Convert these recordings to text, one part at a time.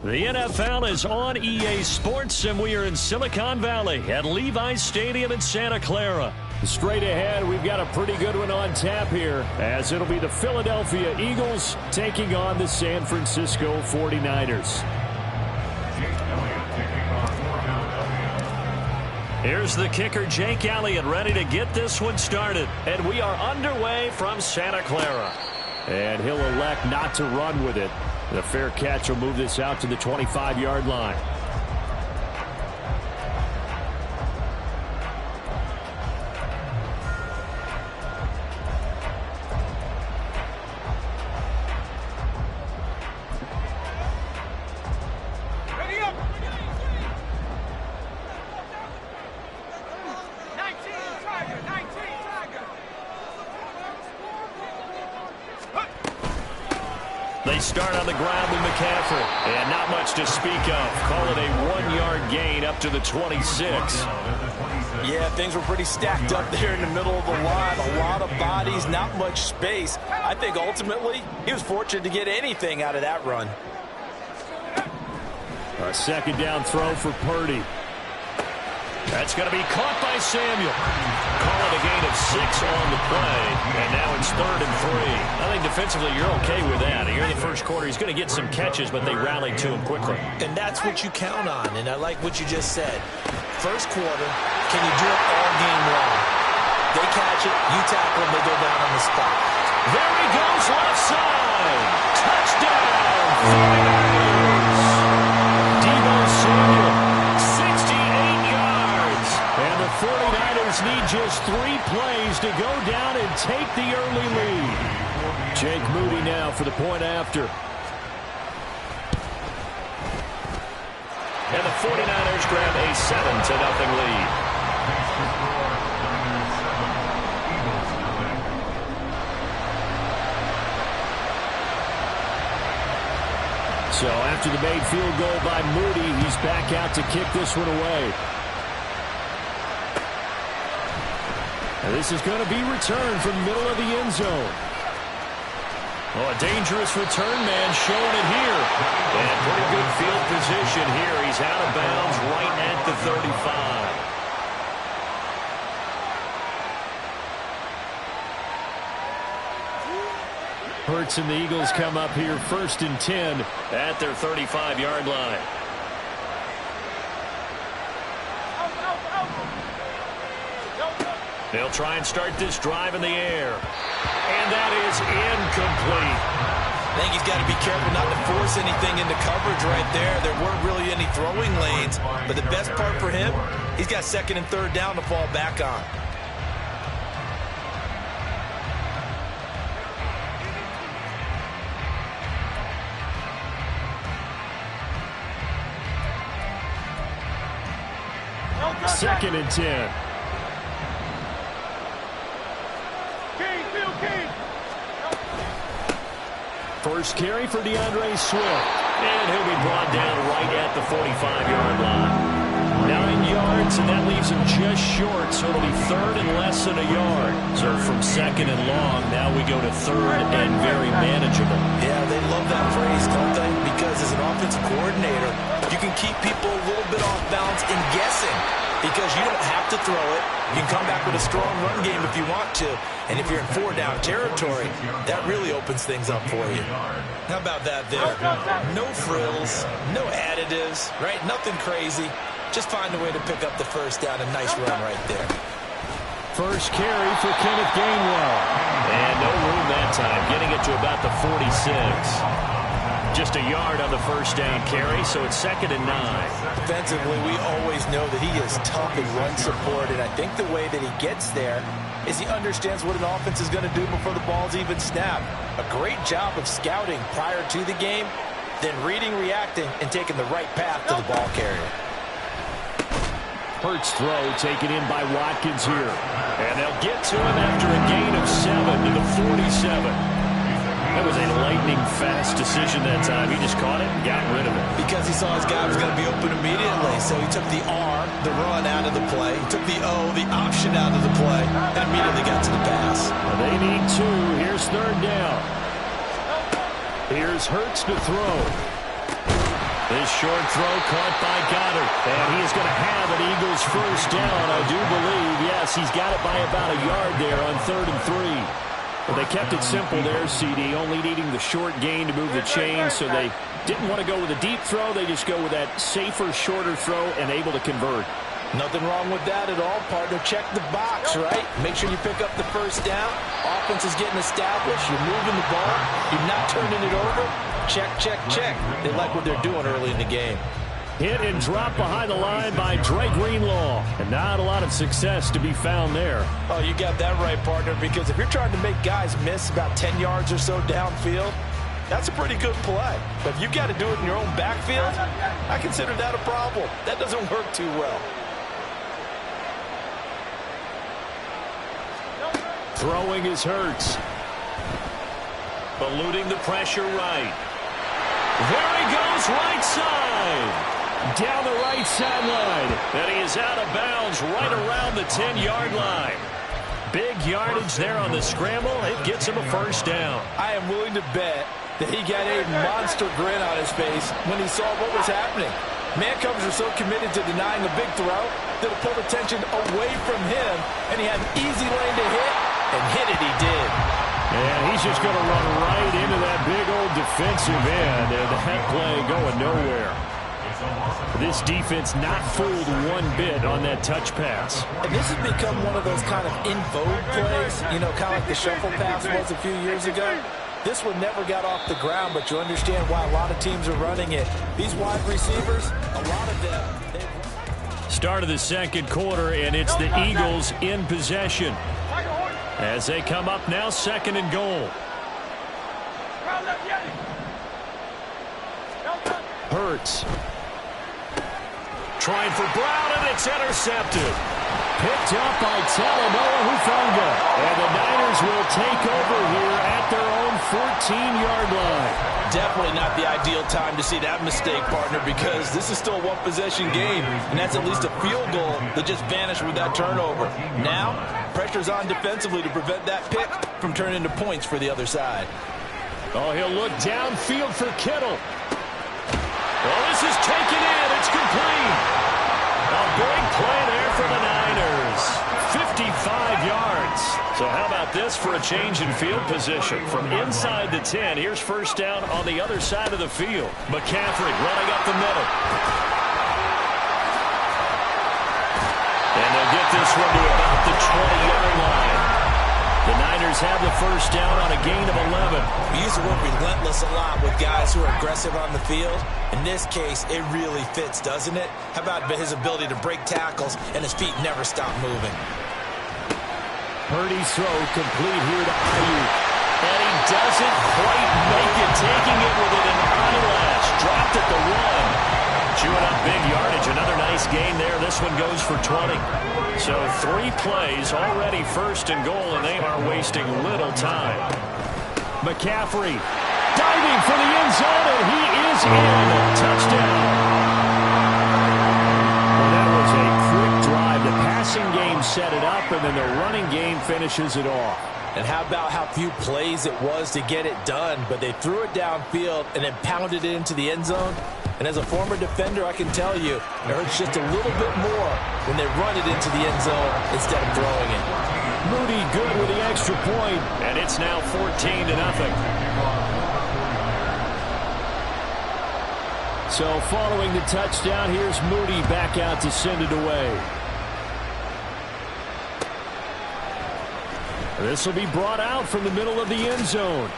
The NFL is on EA Sports, and we are in Silicon Valley at Levi's Stadium in Santa Clara. Straight ahead, we've got a pretty good one on tap here, as it'll be the Philadelphia Eagles taking on the San Francisco 49ers. Here's the kicker, Jake Elliott, ready to get this one started. And we are underway from Santa Clara. And he'll elect not to run with it. The fair catch will move this out to the 25-yard line. They start on the ground with McCaffrey, and not much to speak of. Call it a 1-yard gain up to the 26. Yeah, things were pretty stacked up there in the middle of the line. A lot of bodies, not much space. I think ultimately he was fortunate to get anything out of that run. A second down throw for Purdy. That's going to be caught by Samuel. Call it a gain of 6 on the play, and now it's 3rd and 3. I think defensively you're okay with that. Here in the first quarter, he's going to get some catches, but they rallied to him quickly. And that's what you count on, and I like what you just said. First quarter, can you do it all game long? They catch it, you tackle them, they go down on the spot. There he goes, left side. Touchdown, 49ers. Deebo Samuel, 68 yards. And the 49ers need just 3 plays to go down and take the early lead. Jake Moody now for the point after. And the 49ers grab a 7-0 lead. So after the made field goal by Moody, he's back out to kick this one away. And this is going to be returned from the middle of the end zone. Oh, a dangerous return man showing it here. And pretty good field position here. He's out of bounds right at the 35. Hurts and the Eagles come up here 1st and 10 at their 35-yard line. They'll try and start this drive in the air. And that is incomplete. I think he's got to be careful not to force anything into coverage right there. There weren't really any throwing lanes. But the best part for him, he's got 2nd and 3rd down to fall back on. Second and 10. First carry for DeAndre Swift. And he'll be brought down right at the 45-yard line. 9 yards, and that leaves him just short, so it'll be 3rd and less than a yard. So from 2nd and long, now we go to 3rd and very manageable. Yeah, they love that phrase, don't they? Because as an offensive coordinator, you can keep people a little bit off balance and guessing. Because you don't have to throw it. You can come back with a strong run game if you want to. And if you're in 4-down territory, that really opens things up for you. How about that there? No frills, no additives, right? Nothing crazy. Just find a way to pick up the first down. A nice run right there. First carry for Kenneth Gainwell. And no room that time, getting it to about the 46. Just a yard on the first down carry, so it's 2nd and 9. Defensively, we always know that he is tough in run support, and I think the way that he gets there is he understands what an offense is going to do before the ball's even snapped. A great job of scouting prior to the game. then reading, reacting, and taking the right path to the ball carrier. Hurts throw taken in by Watkins here. And they'll get to him after a gain of 7 to the 47. That was a lightning-fast decision that time. He just caught it and got rid of it. Because he saw his guy was going to be open immediately. So he took the R, the run, out of the play. He took the O, the option, out of the play, and immediately got to the pass. Well, they need 2. Here's 3rd down. Here's Hurts to throw. This short throw caught by Goddard. And he is going to have an Eagles first down, I do believe. Yes, he's got it by about a yard there on 3rd and 3. But they kept it simple there, CD, only needing the short gain to move the chains, so they didn't want to go with a deep throw. They just go with that safer, shorter throw and able to convert. Nothing wrong with that at all, partner. Check the box, right? Make sure you pick up the first down. Offense is getting established. You're moving the ball. You're not turning it over. Check, check, check. They like what they're doing early in the game. Hit and drop behind the line by Dre Greenlaw. And not a lot of success to be found there. Oh, you got that right, partner, because if you're trying to make guys miss about 10 yards or so downfield, that's a pretty good play. But if you've got to do it in your own backfield, I consider that a problem. That doesn't work too well. Throwing is Hurts. Eluding the pressure right. There he goes, right side. Down the right sideline. And he is out of bounds right around the 10-yard line. Big yardage there on the scramble. It gets him a first down. I am willing to bet that he got a monster grin on his face when he saw what was happening. Man-covers are so committed to denying a big throw that it pulled attention away from him, and he had an easy lane to hit, and hit it he did. And he's just going to run right into that big old defensive end, and that play going nowhere. This defense not fooled one bit on that touch pass. And this has become one of those kind of in vogue plays, you know, kind of like the shuffle pass was a few years ago. This one never got off the ground, but you understand why a lot of teams are running it. These wide receivers, a lot of them. Start of the second quarter, and it's the Eagles in possession. As they come up now, 2nd and goal. Hurts. Trying for Brown, and it's intercepted. Picked up by Talanoa Hufanga. And the Niners will take over here at their own 14-yard line. Definitely not the ideal time to see that mistake, partner, because this is still a one-possession game, and that's at least a field goal that just vanished with that turnover. Now, pressure's on defensively to prevent that pick from turning into points for the other side. Oh, he'll look downfield for Kittle. Well, this is taken in. It's complete. A big play there for the Niners. 55 yards. So how about this for a change in field position? From inside the 10, here's first down on the other side of the field. McCaffrey running up the middle. And they'll get this one to about the 20-yard line. The Niners have the first down on a gain of 11. We use the word relentless a lot with guys who are aggressive on the field. In this case, it really fits, doesn't it? How about his ability to break tackles and his feet never stop moving? Purdy's throw complete here to Ayuk. And he doesn't quite make it, taking it with an eyelash. Dropped at the 1. Chewing up big yardage. Another nice gain there. This one goes for 20. So 3 plays, already first and goal, and they are wasting little time. McCaffrey diving for the end zone, and he is in. Touchdown. Well, that was a quick drive. The passing game set it up, and then the running game finishes it off. And how about how few plays it was to get it done, but they threw it downfield and then pounded it into the end zone. And as a former defender, I can tell you, it hurts just a little bit more when they run it into the end zone instead of throwing it. Moody good with the extra point, and it's now 14-0. So following the touchdown, here's Moody back out to send it away. This will be brought out from the middle of the end zone.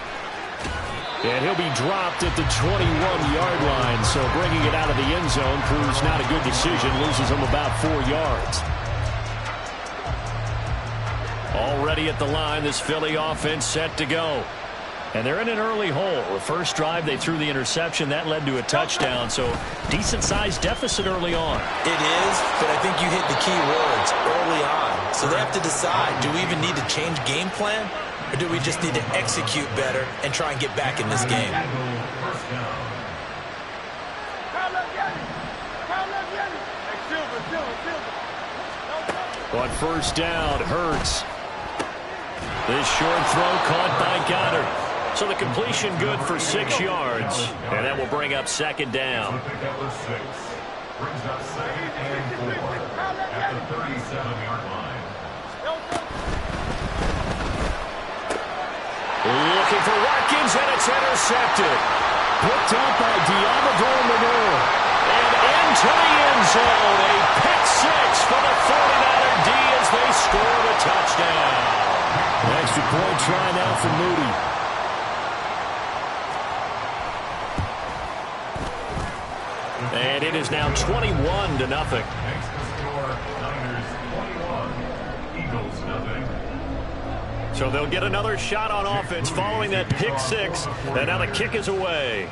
And he'll be dropped at the 21-yard line. So bringing it out of the end zone proves not a good decision. Loses him about 4 yards. Already at the line, this Philly offense set to go. And they're in an early hole. The first drive, they threw the interception. That led to a touchdown. So decent-sized deficit early on. It is, but I think you hit the key words early on. So they have to decide, do we even need to change game plan? Or do we just need to execute better and try and get back in this game? On first down, Hurts. This short throw caught by Goddard. So the completion good for 6 yards. And that will bring up second down. Looking for Watkins, and it's intercepted. Picked up by Diamador. And into the end zone. A pick six for the 49er D as they score the touchdown. Extra point try now for Moody. And it is now 21-0. Next to score, Niners 21, Eagles nothing. So they'll get another shot on offense following that pick six. And now the kick is away.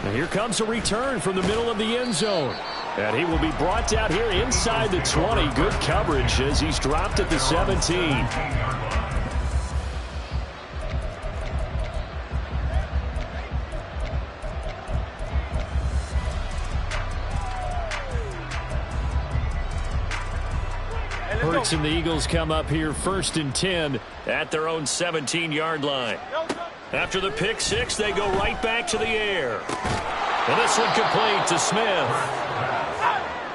And here comes a return from the middle of the end zone. And he will be brought down here inside the 20. Good coverage as he's dropped at the 17. Hurts and the Eagles come up here 1st and 10 at their own 17-yard line. After the pick six, they go right back to the air. And this one complete to Smith.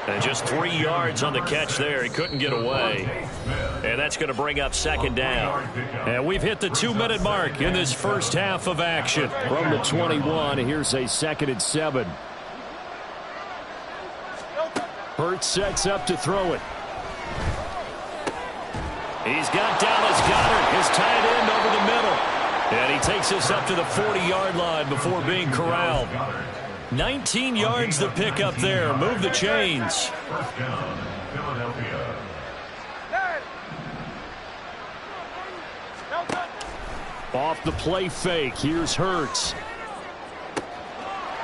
And just 3 yards on the catch there. He couldn't get away. And that's going to bring up second down. And we've hit the 2-minute mark in this first half of action. From the 21, here's a 2nd and 7. Hurts sets up to throw it. He's got Dallas Goddard, his tight end, over the middle. And he takes us up to the 40-yard line before being corralled. 19 yards to pick up there. Move the chains. First down, Philadelphia. Off the play fake, here's Hurts.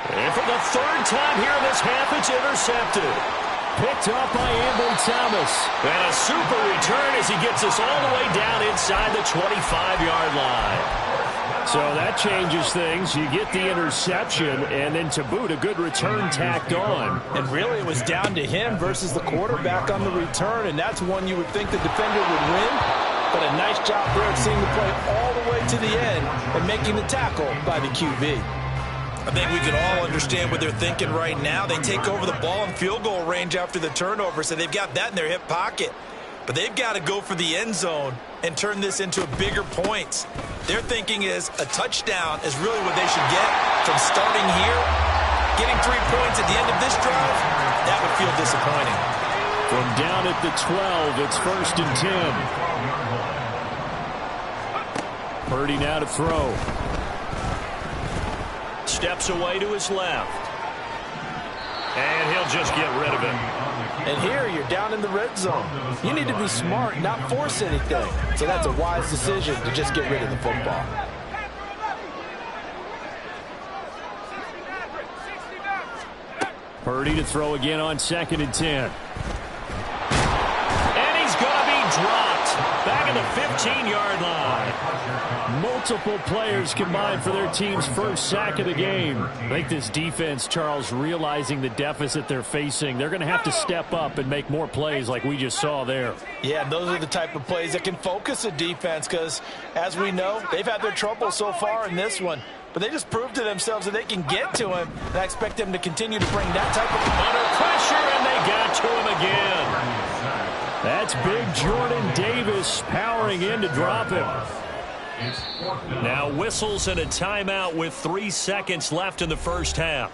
And for the 3rd time here in this half, it's intercepted. Picked up by Ambry Thomas. And a super return as he gets us all the way down inside the 25-yard line. So that changes things. You get the interception, and then to boot, a good return tacked on. And really, it was down to him versus the quarterback on the return, and that's one you would think the defender would win. But a nice job there of seeing the play all the way to the end and making the tackle by the QB. I think we can all understand what they're thinking right now. They take over the ball in field goal range after the turnover, so they've got that in their hip pocket. But they've got to go for the end zone and turn this into bigger points. Their thinking is a touchdown is really what they should get from starting here. Getting 3 points at the end of this drive, that would feel disappointing. From down at the 12, it's 1st and 10. Purdy now to throw. Steps away to his left. And he'll just get rid of it. And here you're down in the red zone. You need to be smart, not force anything. So that's a wise decision to just get rid of the football. Purdy to throw again on 2nd and 10. And he's going to be dropped. Back at the 15-yard line. Multiple players combined for their team's first sack of the game. I think this defense, Charles, realizing the deficit they're facing, they're going to have to step up and make more plays like we just saw there. Yeah, those are the type of plays that can focus a defense because, as we know, they've had their trouble so far in this one. But they just proved to themselves that they can get to him, and I expect them to continue to bring that type of... Under pressure, and they got to him again. That's big Jordan Davis powering in to drop him. Now whistles and a timeout with 3 seconds left in the first half.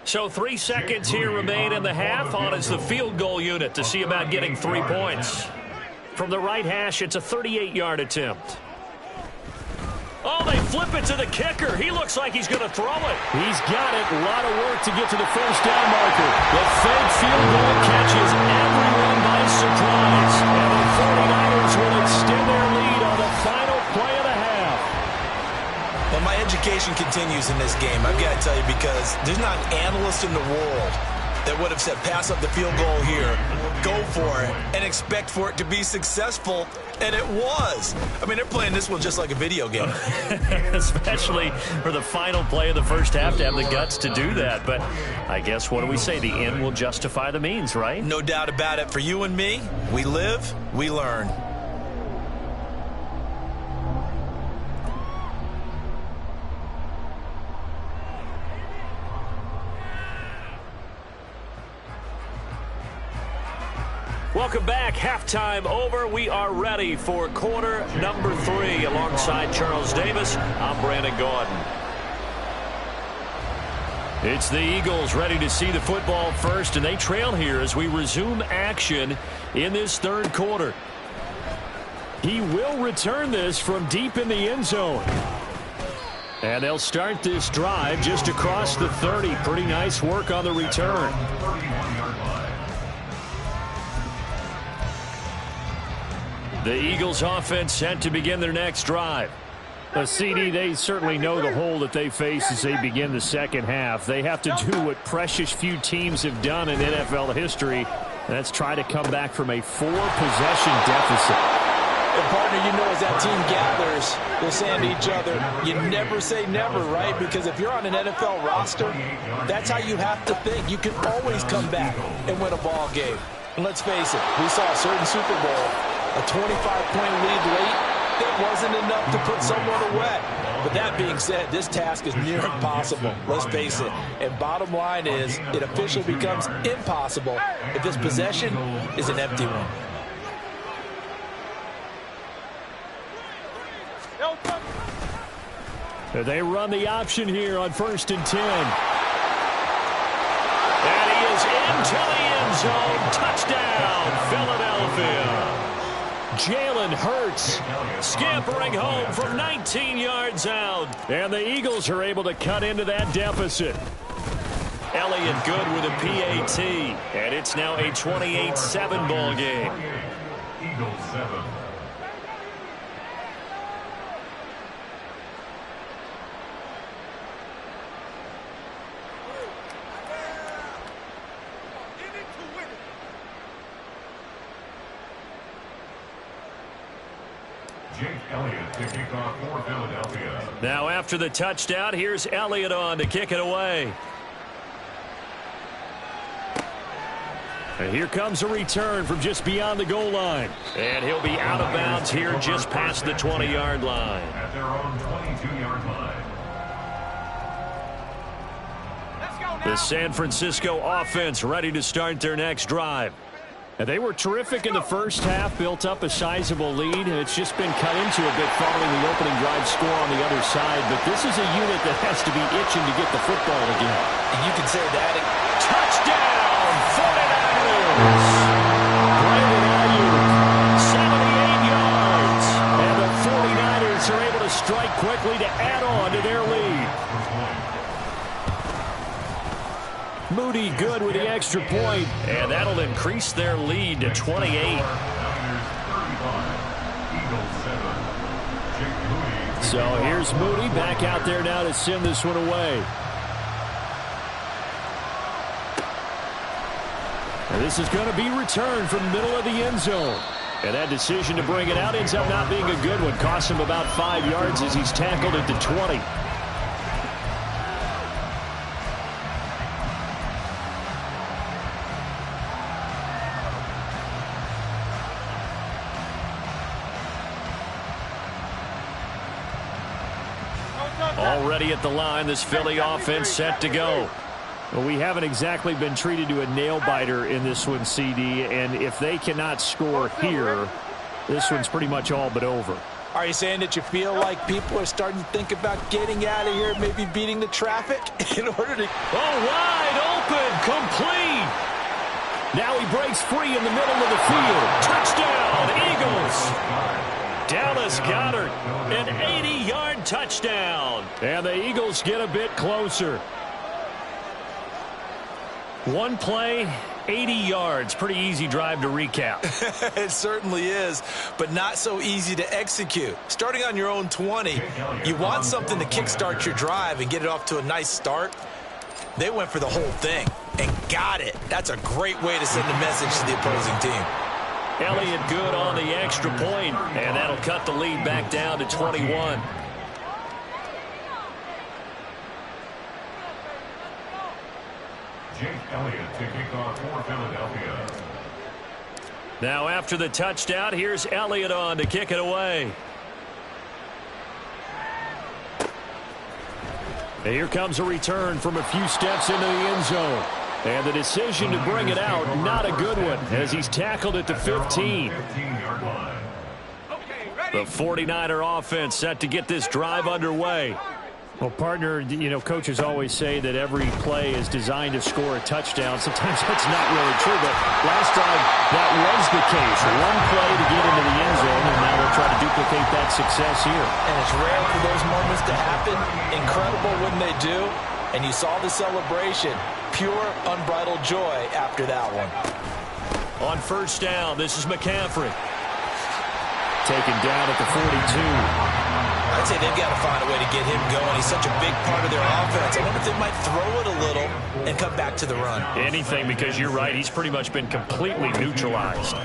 So 3 seconds here remain in the half. On is the field goal unit to see about getting 3 points. From the right hash, it's a 38-yard attempt. Oh, they flip it to the kicker. He looks like he's going to throw it. He's got it. A lot of work to get to the first down marker. The fake field goal catches everyone by with supplies. And the 49ers will extend their lead on the final play of the half. Well, my education continues in this game, I've got to tell you, because there's not an analyst in the world that would have said pass up the field goal here, go for it, and expect for it to be successful, and it was. I mean, they're playing this one just like a video game. Especially for the final play of the first half to have the guts to do that. But I guess, what do we say? The end will justify the means, right? No doubt about it. For you and me, we live, we learn. Welcome back. Halftime over. We are ready for quarter number 3. Alongside Charles Davis, I'm Brandon Gordon. It's the Eagles ready to see the football first, and they trail here as we resume action in this third quarter. He will return this from deep in the end zone. And they'll start this drive just across the 30. Pretty nice work on the return. The Eagles offense set to begin their next drive. CD, they certainly know the hole that they face as they begin the second half. They have to do what precious few teams have done in NFL history. That's try to come back from a 4-possession deficit. And partner, you know, as that team gathers, they're saying to each other, you never say never, right? Because if you're on an NFL roster, that's how you have to think. You can always come back and win a ball game. And let's face it, we saw a certain Super Bowl, a 25-point lead late, that wasn't enough to put someone away. But that being said, this task is near impossible. Let's face it. And bottom line is, it officially becomes impossible if this possession is an empty one. They run the option here on 1st and 10. And he is into the end zone. Touchdown, Philadelphia. Jalen Hurts scampering home from 19 yards out. And the Eagles are able to cut into that deficit. Elliott good with a PAT. And it's now a 28-7 ball game. Eagles 7. Elliott to kick off for Philadelphia. Now after the touchdown, here's Elliott on to kick it away. And here comes a return from just beyond the goal line. And he'll be out of bounds here just past the 20-yard line. At their own 22-yard line. The San Francisco offense ready to start their next drive. And they were terrific in the first half, built up a sizable lead. It's just been cut into a bit following the opening drive score on the other side. But this is a unit that has to be itching to get the football again. And you can say that. Touchdown, 49ers! Brandon Ayuk, 78 yards. And the 49ers are able to strike quickly to add on to their lead. Moody good with the extra point, and that'll increase their lead to 28. So here's Moody back out there now to send this one away. And this is going to be returned from the middle of the end zone. And that decision to bring it out ends up not being a good one. Cost him about 5 yards as he's tackled at the 20. Already at the line, this Philly offense set to go. Well, we haven't exactly been treated to a nail-biter in this one, CD, and if they cannot score here, this one's pretty much all but over. Are you saying that you feel like people are starting to think about getting out of here, maybe beating the traffic in order to... Oh, wide open, complete. Now he breaks free in the middle of the field. Touchdown, Eagles. Dallas Goedert, an 80-yard touchdown. And the Eagles get a bit closer. One play, 80 yards. Pretty easy drive to recap. It certainly is, but not so easy to execute. Starting on your own 20, you want something to kickstart your drive and get it off to a nice start. They went for the whole thing and got it. That's a great way to send a message to the opposing team. Elliott good on the extra point, and that'll cut the lead back down to 21. Jake Elliott to kick off for Philadelphia. Now after the touchdown, here's Elliott on to kick it away. And here comes a return from a few steps into the end zone. And the decision to bring it out, not a good one, as he's tackled at the 15. The 49er offense set to get this drive underway. Well, partner, you know, coaches always say that every play is designed to score a touchdown. Sometimes that's not really true, but last drive, that was the case. One play to get into the end zone, and now they'll try to duplicate that success here. And it's rare for those moments to happen. Incredible when they do. And you saw the celebration. Pure, unbridled joy after that one. On first down, this is McCaffrey. Taken down at the 42. I'd say they've got to find a way to get him going. He's such a big part of their offense. I wonder if they might throw it a little and come back to the run. Anything, because you're right. He's pretty much been completely neutralized.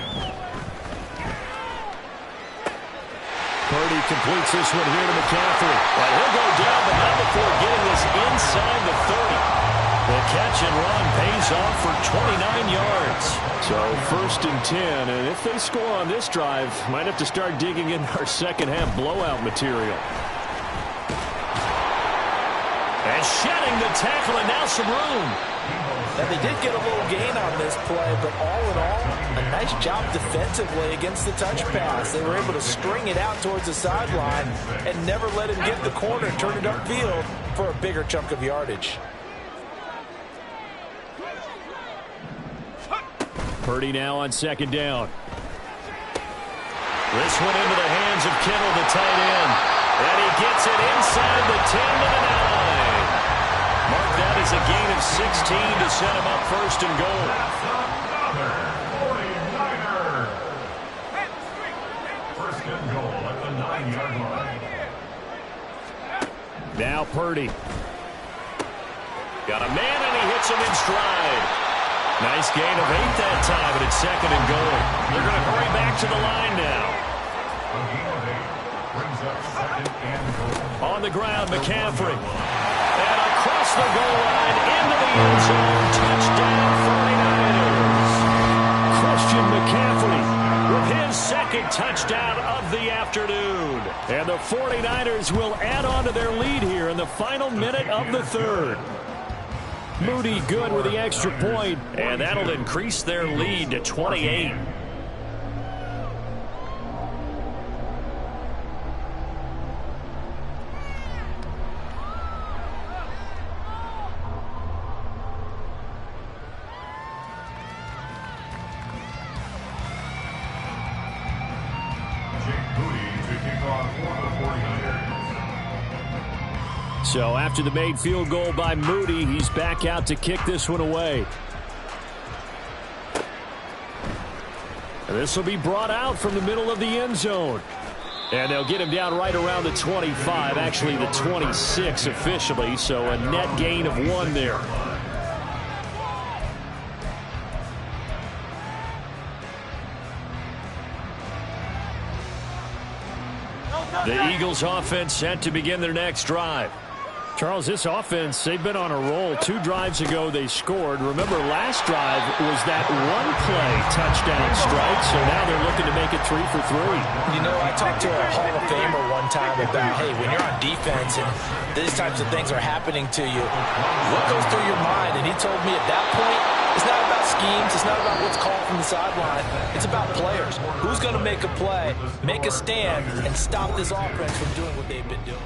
Purdy completes this one here to McCaffrey. And he'll go down, but not before getting this inside the 30. The catch and run pays off for 29 yards. So first and 10, and if they score on this drive, might have to start digging in our second half blowout material. And shedding the tackle, and now some room. Now, they did get a little gain on this play, but all in all, a nice job defensively against the touch pass. They were able to string it out towards the sideline and never let him get the corner and turn it upfield for a bigger chunk of yardage. Purdy now on second down. This one into the hands of Kittle, the tight end. And he gets it inside the 10 to the 9. Mark that as a gain of 16 to set him up first and goal. First and goal at the 9-yard line. Now Purdy. Got a man, and he hits him in stride. Nice gain of 8 that time, but it's second and goal. They're going to hurry back to the line now. A gain of 8 brings up second and goal. On the ground, McCaffrey. And across the goal line, into the end zone. Touchdown, 49ers. Christian McCaffrey With his second touchdown of the afternoon. And the 49ers will add on to their lead here in the final minute of the third. Moody good with the extra point. And that'll increase their lead to 28. So after the made field goal by Moody, he's back out to kick this one away. And this will be brought out from the middle of the end zone. And they'll get him down right around the 25, actually the 26 officially, so a net gain of 1 there. The Eagles offense set to begin their next drive. Charles, this offense, they've been on a roll. 2 drives ago, they scored. Remember, last drive was that one-play touchdown strike, so now they're looking to make it 3 for 3. You know, I talked to a Hall of Famer one time about, hey, when you're on defense and these types of things are happening to you, what goes through your mind? And he told me at that point, it's not about schemes. It's not about what's called from the sideline. It's about players. Who's going to make a play, make a stand, and stop this offense from doing what they've been doing?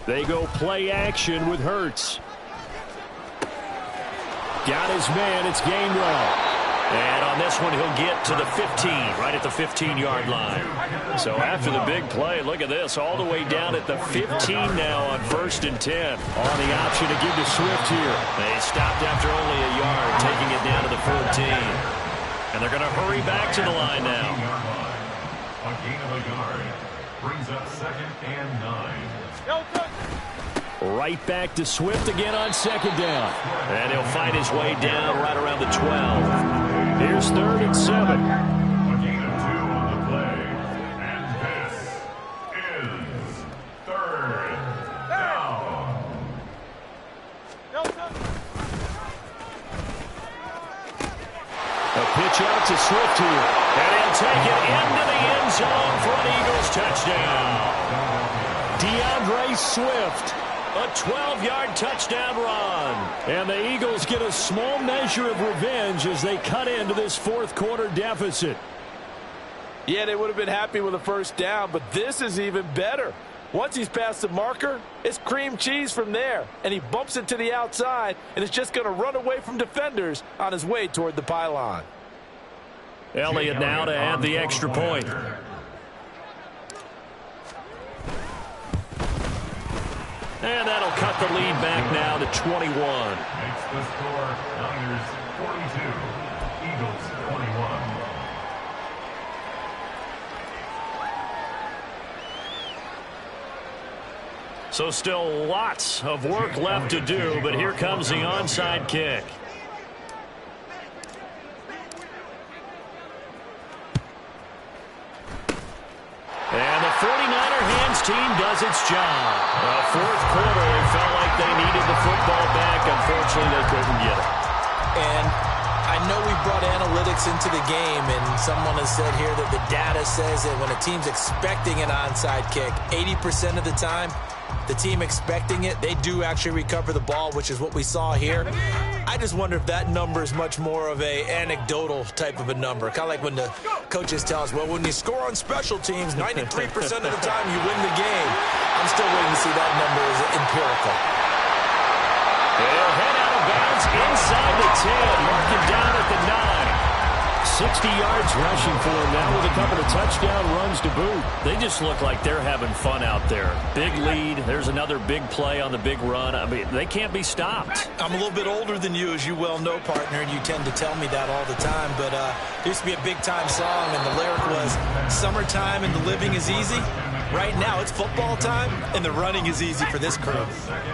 They go play action with Hurts. Got his man. It's Gainwell. And on this one, he'll get to the 15, right at the 15-yard line. So after the big play, look at this, all the way down at the 15 now on 1st and 10. On the option to give to Swift here. They stopped after only a yard, taking it down to the 14. And they're going to hurry back to the line now. A gain of a yard brings up 2nd and 9. Right back to Swift again on 2nd down. And he'll find his way down right around the 12. Here's 3rd and 7. A gain of 2 on the play. And this is 3rd down. A pitch out to Swift here. And he'll take it into the end zone for an Eagles touchdown. DeAndre Swift. A 12-yard touchdown run. And the Eagles get a small measure of revenge as they cut into this 4th quarter deficit. Yeah, they would have been happy with a 1st down, but this is even better. Once he's past the marker, it's cream cheese from there. And he bumps it to the outside, and it's just going to run away from defenders on his way toward the pylon. Elliott now to add the extra point. And that'll cut the lead back now to 21. Makes the score Niners 42, Eagles 21. So still lots of work left to do, but here comes the onside kick. And the 49er hands team does its job. 4th quarter, they felt like they needed the football back. Unfortunately, they couldn't get it. And I know we brought analytics into the game, and someone has said here that the data says that when a team's expecting an onside kick, 80% of the time, the team expecting it, they do actually recover the ball, which is what we saw here. I just wonder if that number is much more of a anecdotal type of a number. Kind of like when the coaches tell us, well, when you score on special teams, 93% of the time you win the game. I'm still waiting to see that number is empirical. They'll head out of bounds inside the 10, mark it down at the 9. 60 yards rushing for him now with a couple of touchdown runs to boot. They just look like they're having fun out there. Big lead. There's another big play on the big run. I mean, they can't be stopped. I'm a little bit older than you, as you well know, partner, and you tend to tell me that all the time. But there used to be a big-time song, and the lyric was, summertime and the living is easy. Right now, it's football time, and the running is easy for this crew.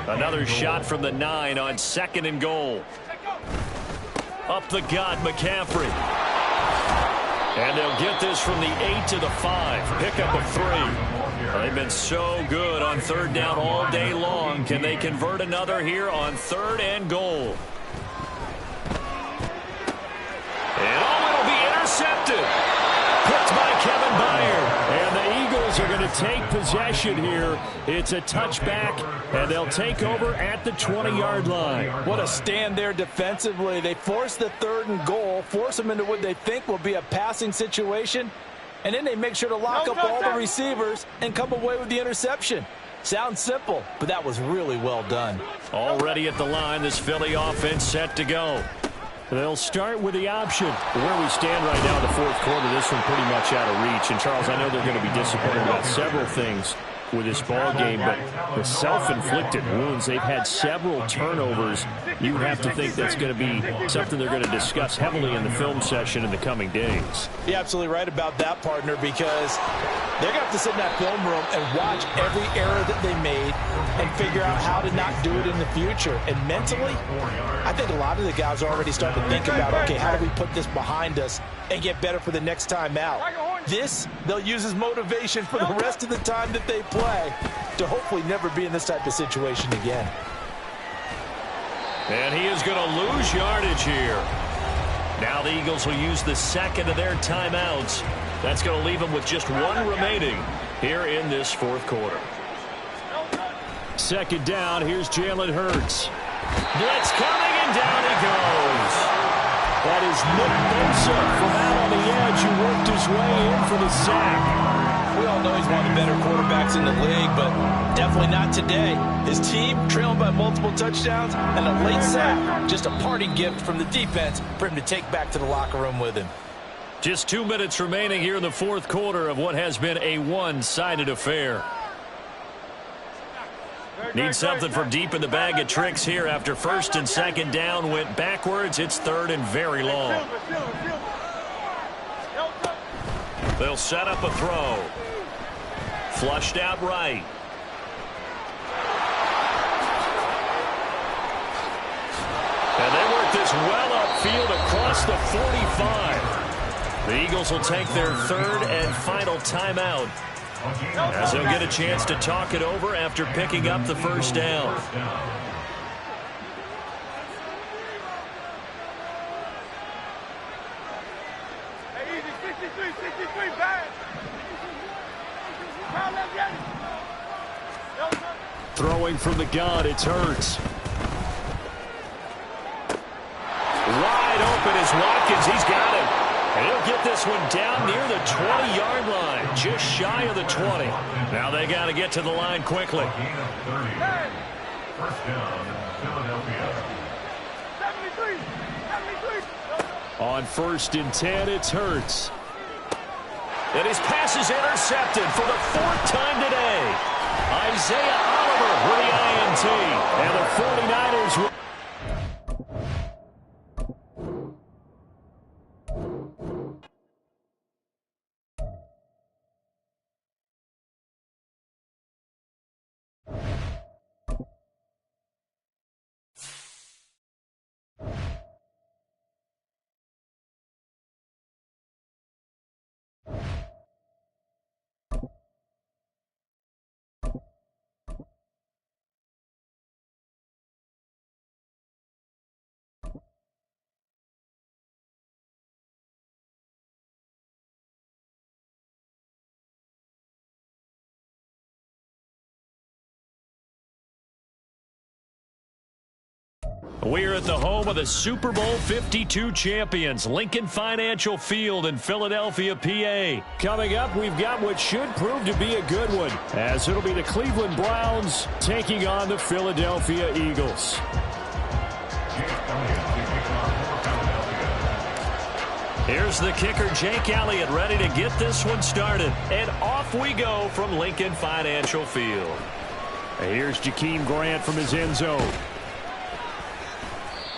Another shot from the 9 on 2nd and goal. Up the gut, McCaffrey. And they'll get this from the 8 to the 5. Pickup of 3. They've been so good on 3rd down all day long. Can they convert another here on 3rd and goal? And it'll be intercepted. Picked by Kevin Byard. And the Eagles are going to take possession here. It's a touchback, and they'll take over at the 20-yard line. What a stand there defensively. They force the 3rd and goal, force them into what they think will be a passing situation, and then they make sure to lock up all the receivers and come away with the interception. Sounds simple, but that was really well done. Already at the line, this Philly offense set to go. They'll start with the option. Where we stand right now in the 4th quarter, this one pretty much out of reach. And, Charles, I know they're going to be disappointed about several things with this ball game, but the self-inflicted wounds, they've had several turnovers. You have to think that's going to be something they're going to discuss heavily in the film session in the coming days. You're absolutely right about that, partner, because they're going to have to sit in that film room and watch every error that they made and figure out how to not do it in the future. And mentally, I think a lot of the guys are already starting to think about, okay, how do we put this behind us and get better for the next time out? This, they'll use as motivation for the rest of the time that they play to hopefully never be in this type of situation again. And he is going to lose yardage here. Now the Eagles will use the 2nd of their timeouts. That's going to leave them with just 1 remaining here in this 4th quarter. 2nd down, here's Jalen Hurts. Blitz coming, and down he goes. That is Nick Bosa from out on the edge who worked his way in for the sack. We all know he's one of the better quarterbacks in the league, but definitely not today. His team trailing by multiple touchdowns and a late sack. Just a party gift from the defense for him to take back to the locker room with him. Just 2 minutes remaining here in the fourth quarter of what has been a one-sided affair. Need something from deep in the bag of tricks here after first and second down went backwards. It's third and very long. They'll set up a throw. Flushed out right. And they work this well upfield across the 45. The Eagles will take their third and final timeout, as they'll get a chance to talk it over after picking up the first down. Throwing from the gun, it's Hurts. Wide open is Watkins. He's got him. And he'll get this one down near the 20-yard line, just shy of the 20. Now they got to get to the line quickly. First down, Philadelphia. On first and 10, it's Hurts. And his pass is intercepted for the fourth time today. Isaiah Oliver with the INT. And the 49ers will... We're at the home of the Super Bowl 52 champions, Lincoln Financial Field in Philadelphia, PA. Coming up, we've got what should prove to be a good one, as it'll be the Cleveland Browns taking on the Philadelphia Eagles. Here's the kicker, Jake Elliott, ready to get this one started. And off we go from Lincoln Financial Field. Here's Jakeem Grant from his end zone.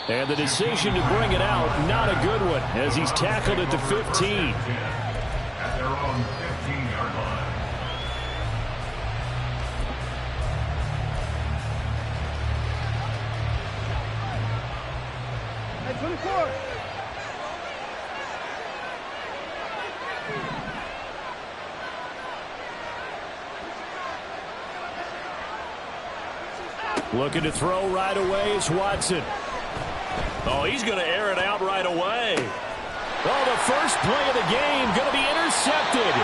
And the decision to bring it out, not a good one, as he's tackled at the 15. At their own 15-yard line. Hey, 24. Looking to throw right away is Watson. Oh, he's going to air it out right away. Oh, the first play of the game going to be intercepted.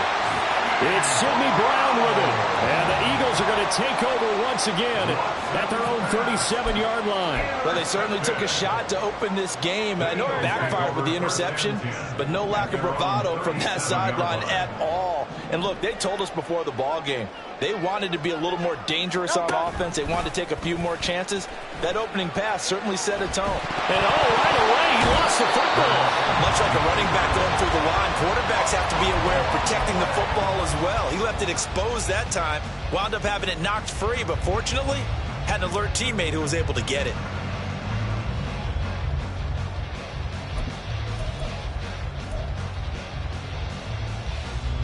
It's Sidney Brown with it. And the Eagles are going to take over once again at their own 37-yard line. Well, they certainly took a shot to open this game. I know it backfired with the interception, but no lack of bravado from that sideline at all. And look, they told us before the ball game, they wanted to be a little more dangerous on offense. They wanted to take a few more chances. That opening pass certainly set a tone. And right away, he lost the football. Much like a running back going through the line, quarterbacks have to be aware of protecting the football as well. He left it exposed that time, wound up having it knocked free, but fortunately, had an alert teammate who was able to get it.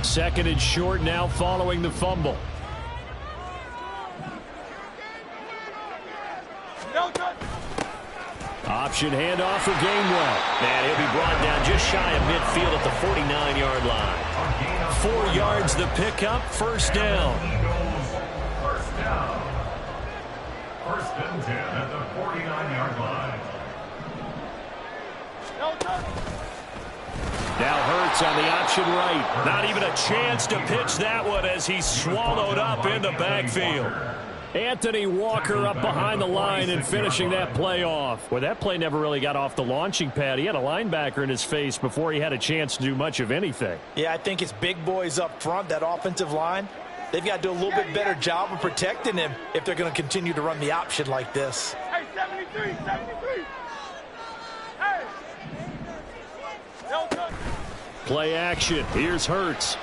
Second and short now following the fumble. Option handoff for Gainwell. And he'll be brought down just shy of midfield at the 49-yard line. 4 yards the pickup, first down. First down. First and 10 at the 49-yard line. Now Hurts on the option right. Not even a chance to pitch that one as he's swallowed up in the backfield. Anthony Walker up behind the line and finishing that play off. Well, that play never really got off the launching pad. He had a linebacker in his face before he had a chance to do much of anything. Yeah, I think it's big boys up front, that offensive line. They've got to do a little bit better job of protecting him if they're going to continue to run the option like this. Hey, 73, 73. Hey. Play action. Here's Hurts.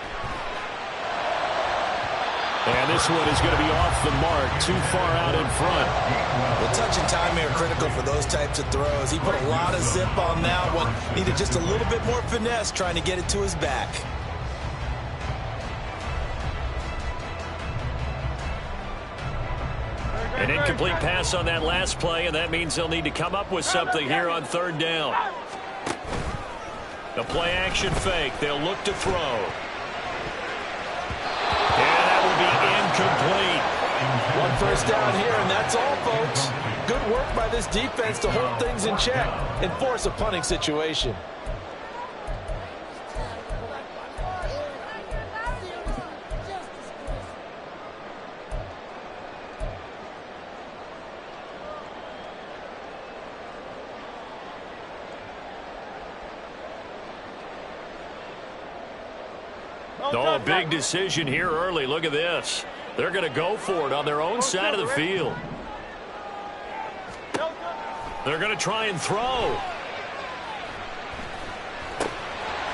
And this one is going to be off the mark, too far out in front. The touch and timing are critical for those types of throws. He put a lot of zip on that one. Needed just a little bit more finesse trying to get it to his back. An incomplete pass on that last play, and that means they'll need to come up with something here on third down. The play action fake. They'll look to throw. And that will be incomplete. One first down here, and that's all, folks. Good work by this defense to hold things in check and force a punting situation. Oh, a big decision here early. Look at this. They're going to go for it on their own side of the field. They're going to try and throw.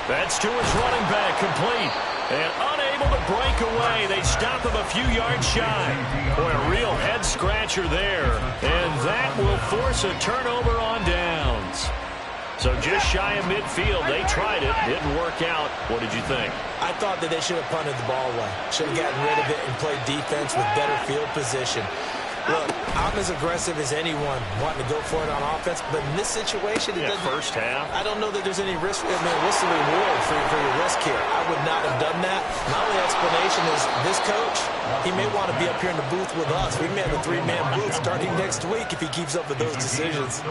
That's to his running back, complete. And unable to break away. They stop him a few yards shy. Boy, a real head-scratcher there. And that will force a turnover on downs. So just shy of midfield. They tried it. Didn't work out. What did you think? I thought that they should have punted the ball away. Should have gotten rid of it and played defense with better field position. Look, I'm as aggressive as anyone wanting to go for it on offense, but in this situation, it doesn't. First half. I don't know that there's any risk. I mean, what's the reward for your risk here? I would not have done that. My only explanation is this coach, he may want to be up here in the booth with us. We may have a three-man booth starting next week if he keeps up with those decisions.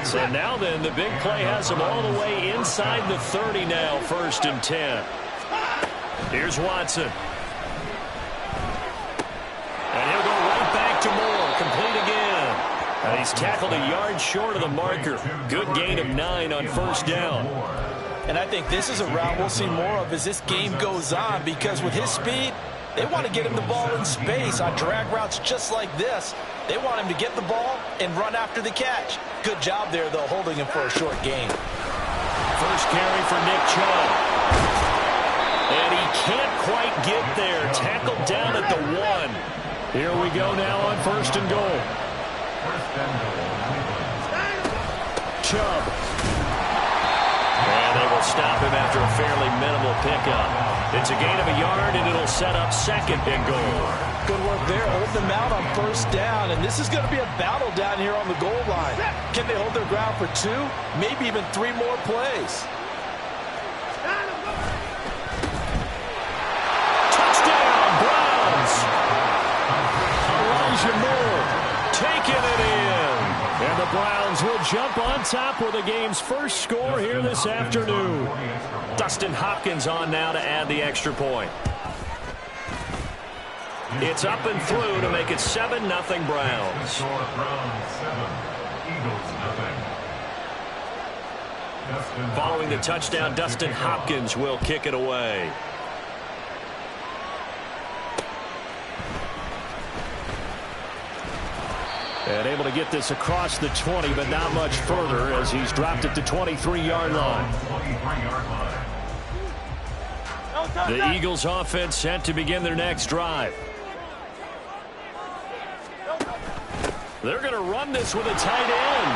So now then, the big play has him all the way inside the 30 now, 1st and 10. Here's Watson. And he'll go right back to Moore. Complete again. And he's tackled a yard short of the marker. Good gain of 9 on first down. And I think this is a route we'll see more of as this game goes on, because with his speed, they want to get him the ball in space on drag routes just like this. They want him to get the ball and run after the catch. Good job there, though, holding him for a short gain. First carry for Nick Chubb. And he can't quite get there. Tackled down at the 1. Here we go now on 1st and goal. Chubb. And they will stop him after a fairly minimal pickup. It's a gain of a yard, and it'll set up 2nd and goal. Good work there, holding them out on first down, and this is going to be a battle down here on the goal line. Can they hold their ground for 2, maybe even 3 more plays? Touchdown, Browns! Elijah Moore taking it in. And the Browns will jump on top with the game's first score here this afternoon. Dustin Hopkins on now to add the extra point. It's up and through to make it 7-0 Browns. Following the touchdown, Dustin Hopkins will kick it away. And able to get this across the 20, but not much further as he's dropped it to 23-yard line. The Eagles offense set to begin their next drive. They're going to run this with a tight end.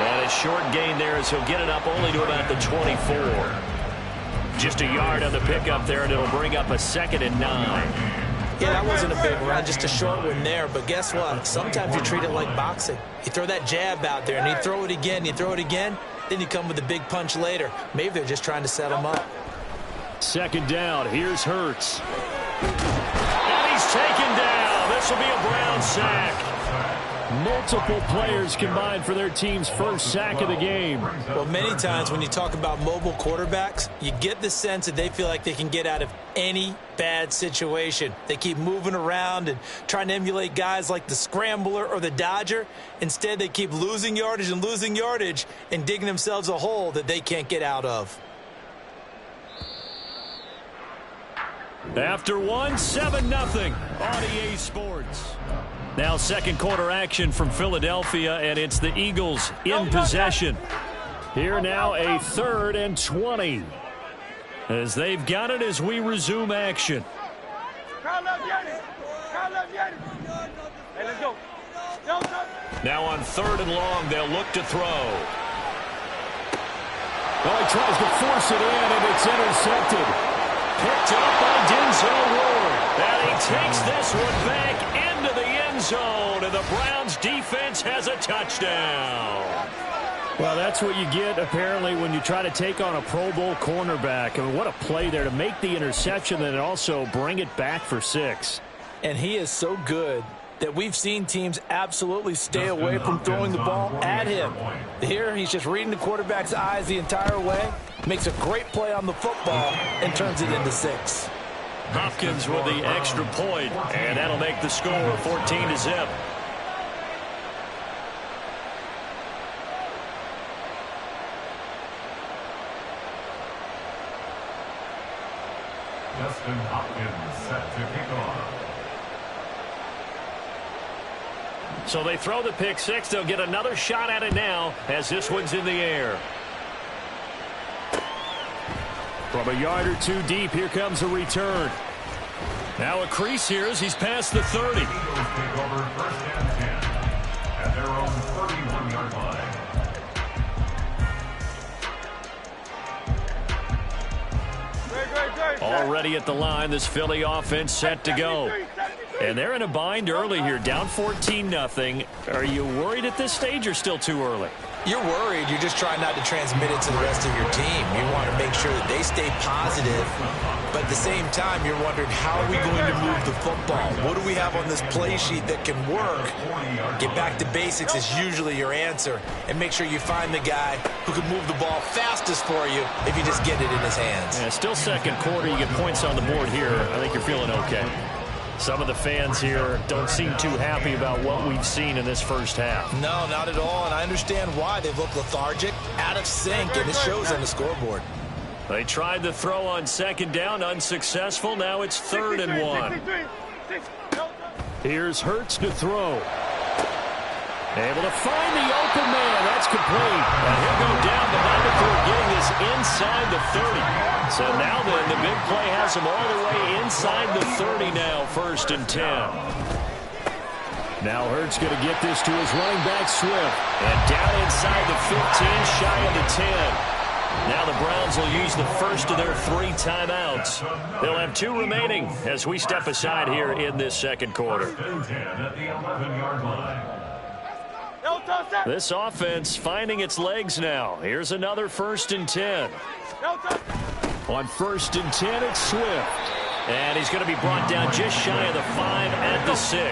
And a short gain there as he'll get it up only to about the 24. Just a yard on the pickup there, and it'll bring up a 2nd and 9. Yeah, that wasn't a big run, just a short one there. But guess what? Sometimes you treat it like boxing. You throw that jab out there, and you throw it again, then you come with a big punch later. Maybe they're just trying to set him up. 2nd down. Here's Hurts. And he's taken down. This will be a Brown sack. Multiple players combined for their team's first sack of the game. Well, many times when you talk about mobile quarterbacks, you get the sense that they feel like they can get out of any bad situation. They keep moving around and trying to emulate guys like the Scrambler or the Dodger. Instead, they keep losing yardage and digging themselves a hole that they can't get out of. After 7-0 on EA Sports. Now second quarter action from Philadelphia, and it's the Eagles in possession. Here now a 3rd and 20. As they've got it as we resume action. Now on 3rd and long, they'll look to throw. Well, he tries to force it in, and it's intercepted. Picked up by Denzel Ward. And he takes this one back into the end zone, and the Browns defense has a touchdown. Well, that's what you get, apparently, when you try to take on a Pro Bowl cornerback. I mean, what a play there to make the interception and also bring it back for 6. And he is so good that we've seen teams absolutely stay away from throwing the ball at him. Here, he's just reading the quarterback's eyes the entire way, makes a great play on the football, and turns it into 6. Hopkins with the extra point, and that'll make the score 14-0. Justin Hopkins set to kick off. So they throw the pick 6. They'll get another shot at it now as this one's in the air. From a yard or 2 deep, here comes a return. Now a crease here as he's past the 30. Eagles take over 1st and 10 at their own 31-yard line. Already at the line, this Philly offense set to go. And they're in a bind early here, down 14-0. Are you worried at this stage or still too early? You're worried. You're just trying not to transmit it to the rest of your team. You want to make sure that they stay positive. But at the same time, you're wondering, how are we going to move the football? What do we have on this play sheet that can work? Get back to basics is usually your answer. And make sure you find the guy who can move the ball fastest for you if you just get it in his hands. Yeah, still second quarter. You get points on the board here. I think you're feeling okay. Some of the fans here don't seem too happy about what we've seen in this first half. No, not at all, and I understand why. They've looked lethargic, out of sync, and it shows on the scoreboard. They tried the throw on 2nd down, unsuccessful. Now it's 3rd and 1. Here's Hurts to throw. Able to find the open man. That's complete. And he'll go down, but not before getting this inside the 30. So now then, the big play has him all the way inside the 30 now, 1st and 10. Now Hurts going to get this to his running back, Swift. And down inside the 15, shy of the 10. Now the Browns will use the first of their 3 timeouts. They'll have 2 remaining as we step aside here in this second quarter. 1st and 10 at the 11-yard line. This offense finding its legs now. Here's another 1st and 10. On 1st and 10, it's Swift. And he's going to be brought down just shy of the 5 at the 6.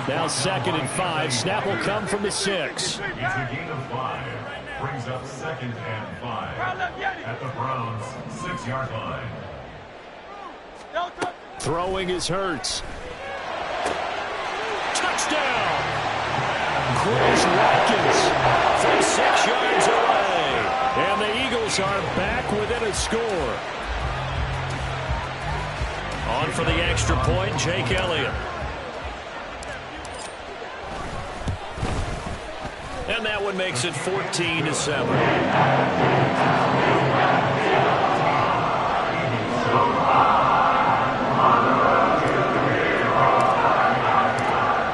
Now 2nd and 5. Snap will come from the 6. It's a gain of 5. Brings up 2nd and 5 at the Browns' 6-yard line. Throwing is Hurts. Touchdown! Chris Watkins from 6 yards away. And the Eagles are back within a score. On for the extra point, Jake Elliott. And that one makes it 14-7.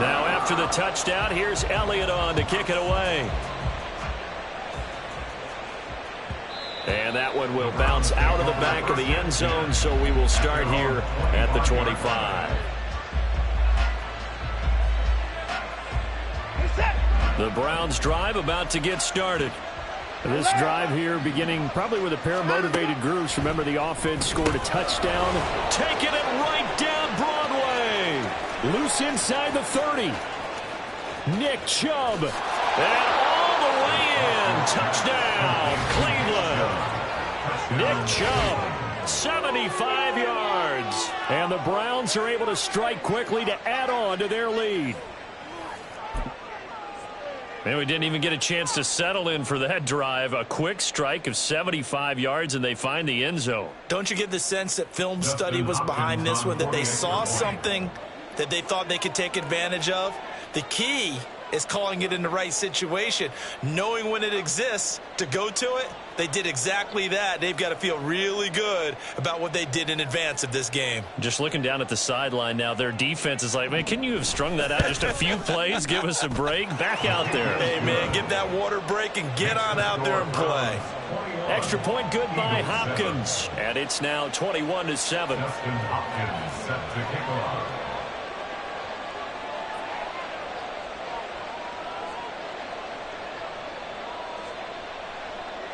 Now after the touchdown, here's Elliott on to kick it away. And that one will bounce out of the back of the end zone, so we will start here at the 25. The Browns drive about to get started. This drive here beginning probably with a pair of motivated groups. Remember, the offense scored a touchdown. Taking it right down Broadway. Loose inside the 30. Nick Chubb. And all the way in. Touchdown, Cleveland. Nick Chubb, 75 yards. And the Browns are able to strike quickly to add on to their lead. And we didn't even get a chance to settle in for that drive. A quick strike of 75 yards, and they find the end zone. Don't you get the sense that film study was behind this one, that they saw something that they thought they could take advantage of? The key is calling it in the right situation, knowing when it exists to go to it. They did exactly that. They've got to feel really good about what they did in advance of this game. Just looking down at the sideline now, their defense is like, man, can you have strung that out just a few plays? Give us a break. Back out there. Hey, man, give that water break and get on out there and play. Extra point good by Hopkins. And it's now 21-7. Justin Hopkins set to kick off.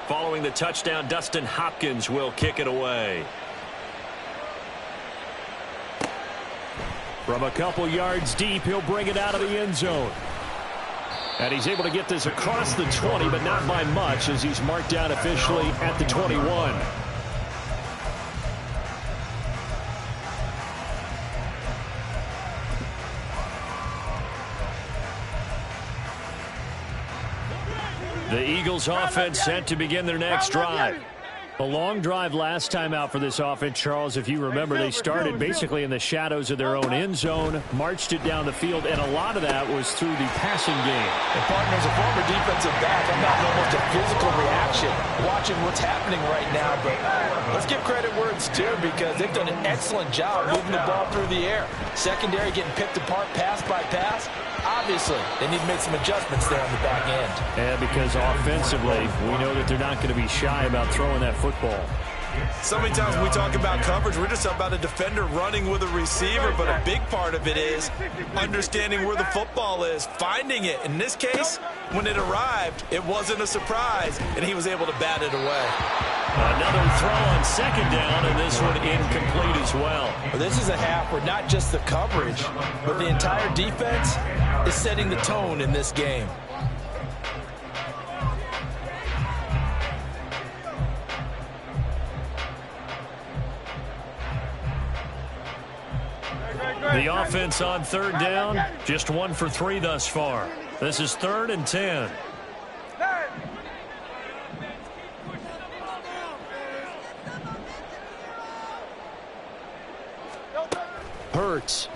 Following the touchdown, Dustin Hopkins will kick it away. From a couple yards deep, he'll bring it out of the end zone. And he's able to get this across the 20, but not by much, as he's marked down officially at the 21. The Eagles offense set to begin their next drive. A long drive last time out for this offense, Charles. If you remember, they started basically in the shadows of their own end zone, marched it down the field, and a lot of that was through the passing game. And partners, a former defensive back, I'm not almost a physical reaction watching what's happening right now, but let's give credit where it's due, because they've done an excellent job moving the ball through the air. Secondary getting picked apart pass by pass. Obviously, they need to make some adjustments there on the back end. And because offensively, we know that they're not going to be shy about throwing that football. So many times when we talk about coverage, we're just about a defender running with a receiver, but a big part of it is understanding where the football is, finding it. In this case, when it arrived, it wasn't a surprise, and he was able to bat it away. Another throw on second down, and this one incomplete as well. Well, this is a half where not just the coverage, but the entire defense is setting the tone in this game. The offense on third down, just 1 for 3 thus far. This is 3rd and 10. Hurts.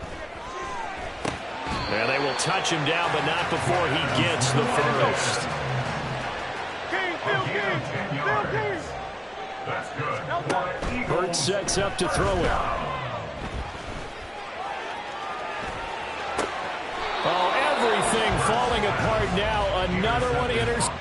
And they will touch him down, but not before he gets the first. Hurts sets up to throw it. Oh, everything falling apart now. Another one intercepted.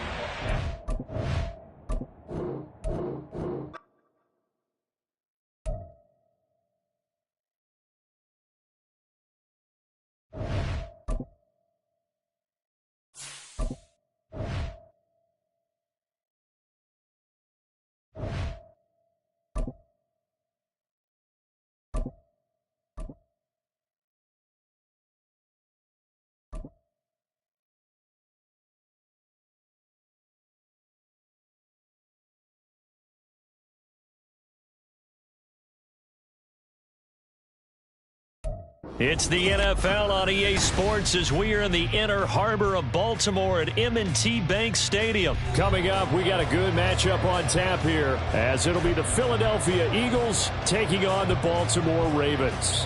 It's the NFL on EA Sports as we are in the inner harbor of Baltimore at M&T Bank Stadium. Coming up, we got a good matchup on tap here, as it'll be the Philadelphia Eagles taking on the Baltimore Ravens.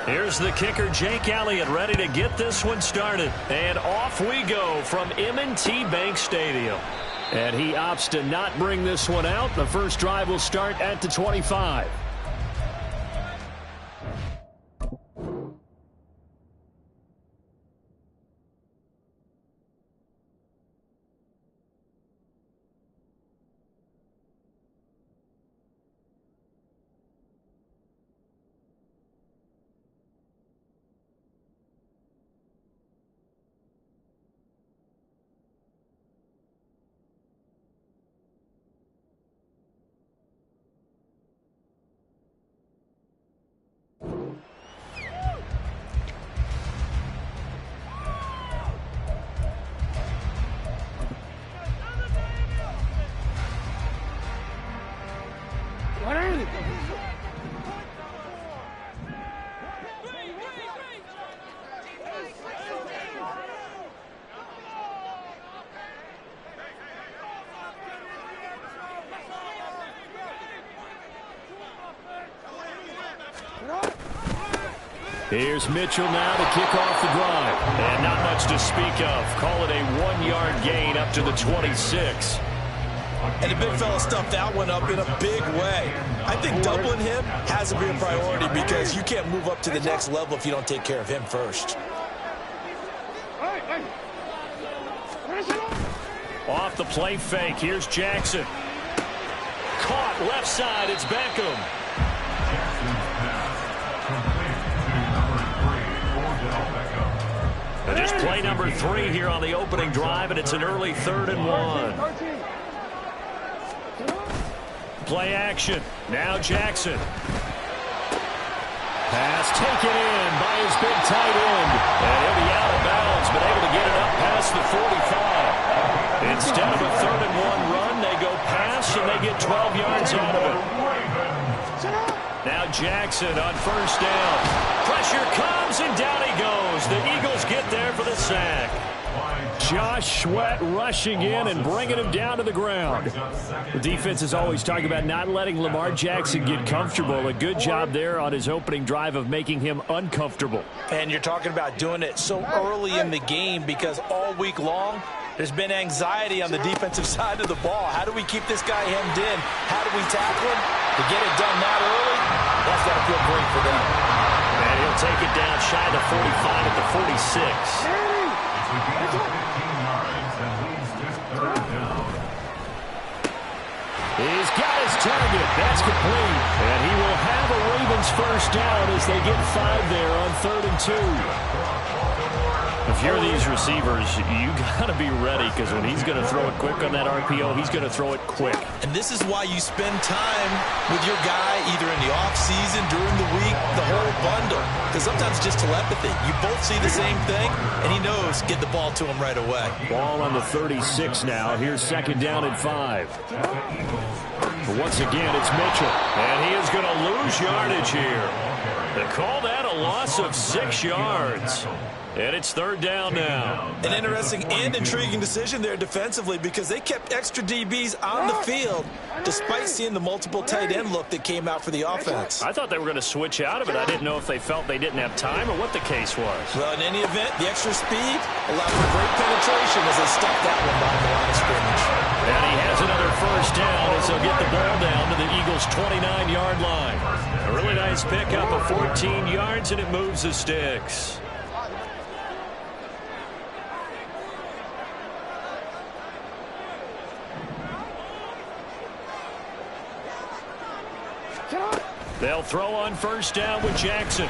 Here's the kicker, Jake Elliott, ready to get this one started. And off we go from M&T Bank Stadium. And he opts to not bring this one out. The first drive will start at the 25. Here's Mitchell now to kick off the drive. And not much to speak of. Call it a 1-yard gain up to the 26. And the big fella stuffed that one up in a big way. I think doubling him has to be a priority because you can't move up to the next level if you don't take care of him first. Off the play fake. Here's Jackson. Caught left side. It's Beckham. And just play number 3 here on the opening drive, and it's an early 3rd and 1. Play action. Now Jackson. Pass taken in by his big tight end. And he'll be out of bounds, but able to get it up past the 45. Instead of a 3rd and 1 run, they go pass, and they get 12 yards out of it. Now Jackson on first down. Pressure comes, and down he goes. The Eagles get there for the sack. Josh Sweat rushing in and bringing him down to the ground. The defense is always talking about not letting Lamar Jackson get comfortable. A good job there on his opening drive of making him uncomfortable. And you're talking about doing it so early in the game because all week long, there's been anxiety on the defensive side of the ball. How do we keep this guy hemmed in? How do we tackle him? To get it done that early, that's got to feel great for them. And he'll take it down shy of the 45 at the 46. He's got his target. That's complete. And he will have a Ravens first down as they get 5 there on 3rd and 2. If you're these receivers, you got to be ready because when he's going to throw it quick on that RPO, he's going to throw it quick. And this is why you spend time with your guy either in the offseason, during the week, the whole bundle. Because sometimes it's just telepathy. You both see the same thing, and he knows get the ball to him right away. Ball on the 36 now. Here's 2nd down and 5. But once again, it's Mitchell. And he is going to lose yardage here. They call that a loss of 6 yards. And it's 3rd down now. An interesting and intriguing decision there defensively because they kept extra DBs on the field despite seeing the multiple tight end look that came out for the offense. I thought they were going to switch out of it. I didn't know if they felt they didn't have time or what the case was. Well, in any event, the extra speed allowed for great penetration as they stuffed that one behind the line of scrimmage. And he has another first down as they'll get the ball down to the Eagles' 29-yard line. A really nice pickup of 14 yards, and it moves the sticks. They'll throw on first down with Jackson.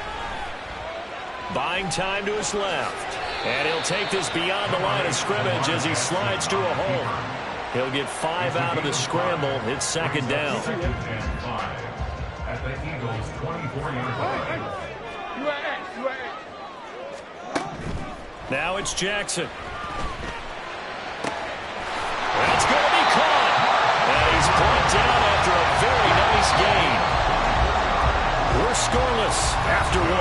Buying time to his left. And he'll take this beyond the line of scrimmage as he slides to a hole. He'll get 5 out of the scramble. It's 2nd down. At the Eagles' 24-yard line. Now it's Jackson. That's going to be caught. And he's brought down after a very nice gain. We're scoreless after 1.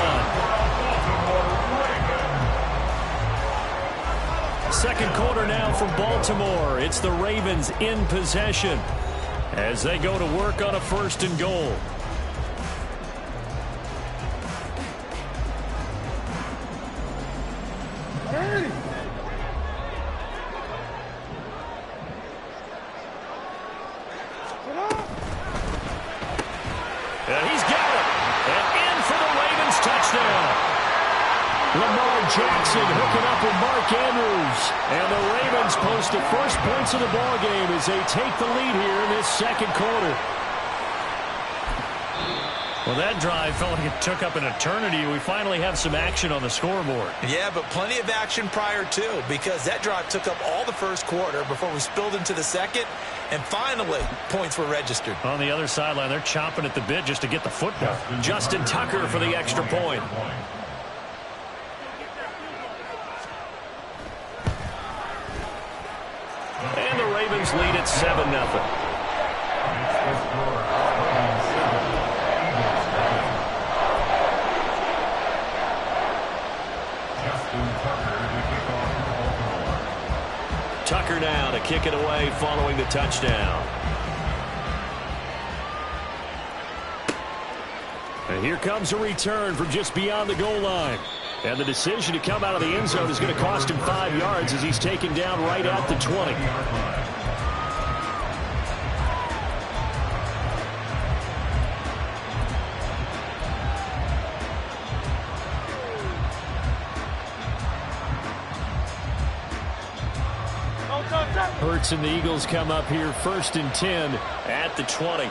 Second quarter now from Baltimore. It's the Ravens in possession as they go to work on a 1st and goal. And he's got it. And in for the Ravens touchdown. Lamar Jackson hooking up with Mark Andrews. And the Ravens post the first points of the ballgame as they take the lead here in this 2nd quarter. Well, that drive felt like it took up an eternity. We finally have some action on the scoreboard. Yeah, but plenty of action prior to because that drive took up all the first quarter before we spilled into the 2nd. And finally, points were registered. On the other sideline, they're chomping at the bit just to get the football. Justin Tucker for the extra point. And the Ravens lead at 7-0. Tucker now to kick it away following the touchdown. And here comes a return from just beyond the goal line. And the decision to come out of the end zone is going to cost him 5 yards as he's taken down right at the 20. Hurts and the Eagles come up here 1st and 10 at the 20.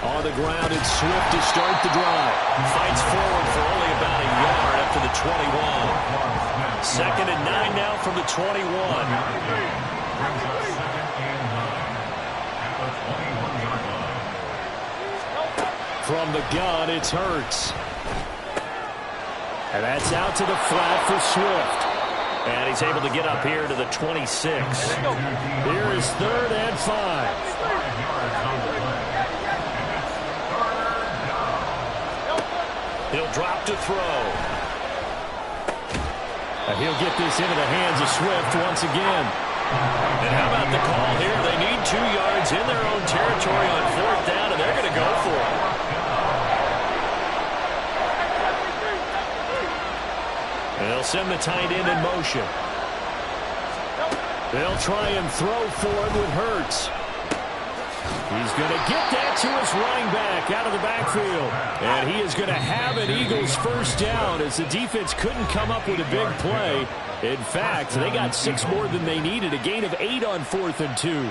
On the ground, it's Swift to start the drive. Fights forward for only about a yard up to the 21. 2nd and 9 now from the 21. From the gun, it's Hurts. And that's out to the flat for Swift. And he's able to get up here to the 26. Here is 3rd and 5. He'll drop to throw. And he'll get this into the hands of Swift once again. And how about the call here? They need 2 yards in their own territory on 4th down, and they're going to go for it. They'll send the tight end in motion. They'll try and throw forward with Hurts. He's going to get that to his running back out of the backfield. And he is going to have an Eagles 1st down as the defense couldn't come up with a big play. In fact, they got 6 more than they needed, a gain of 8 on 4th and 2.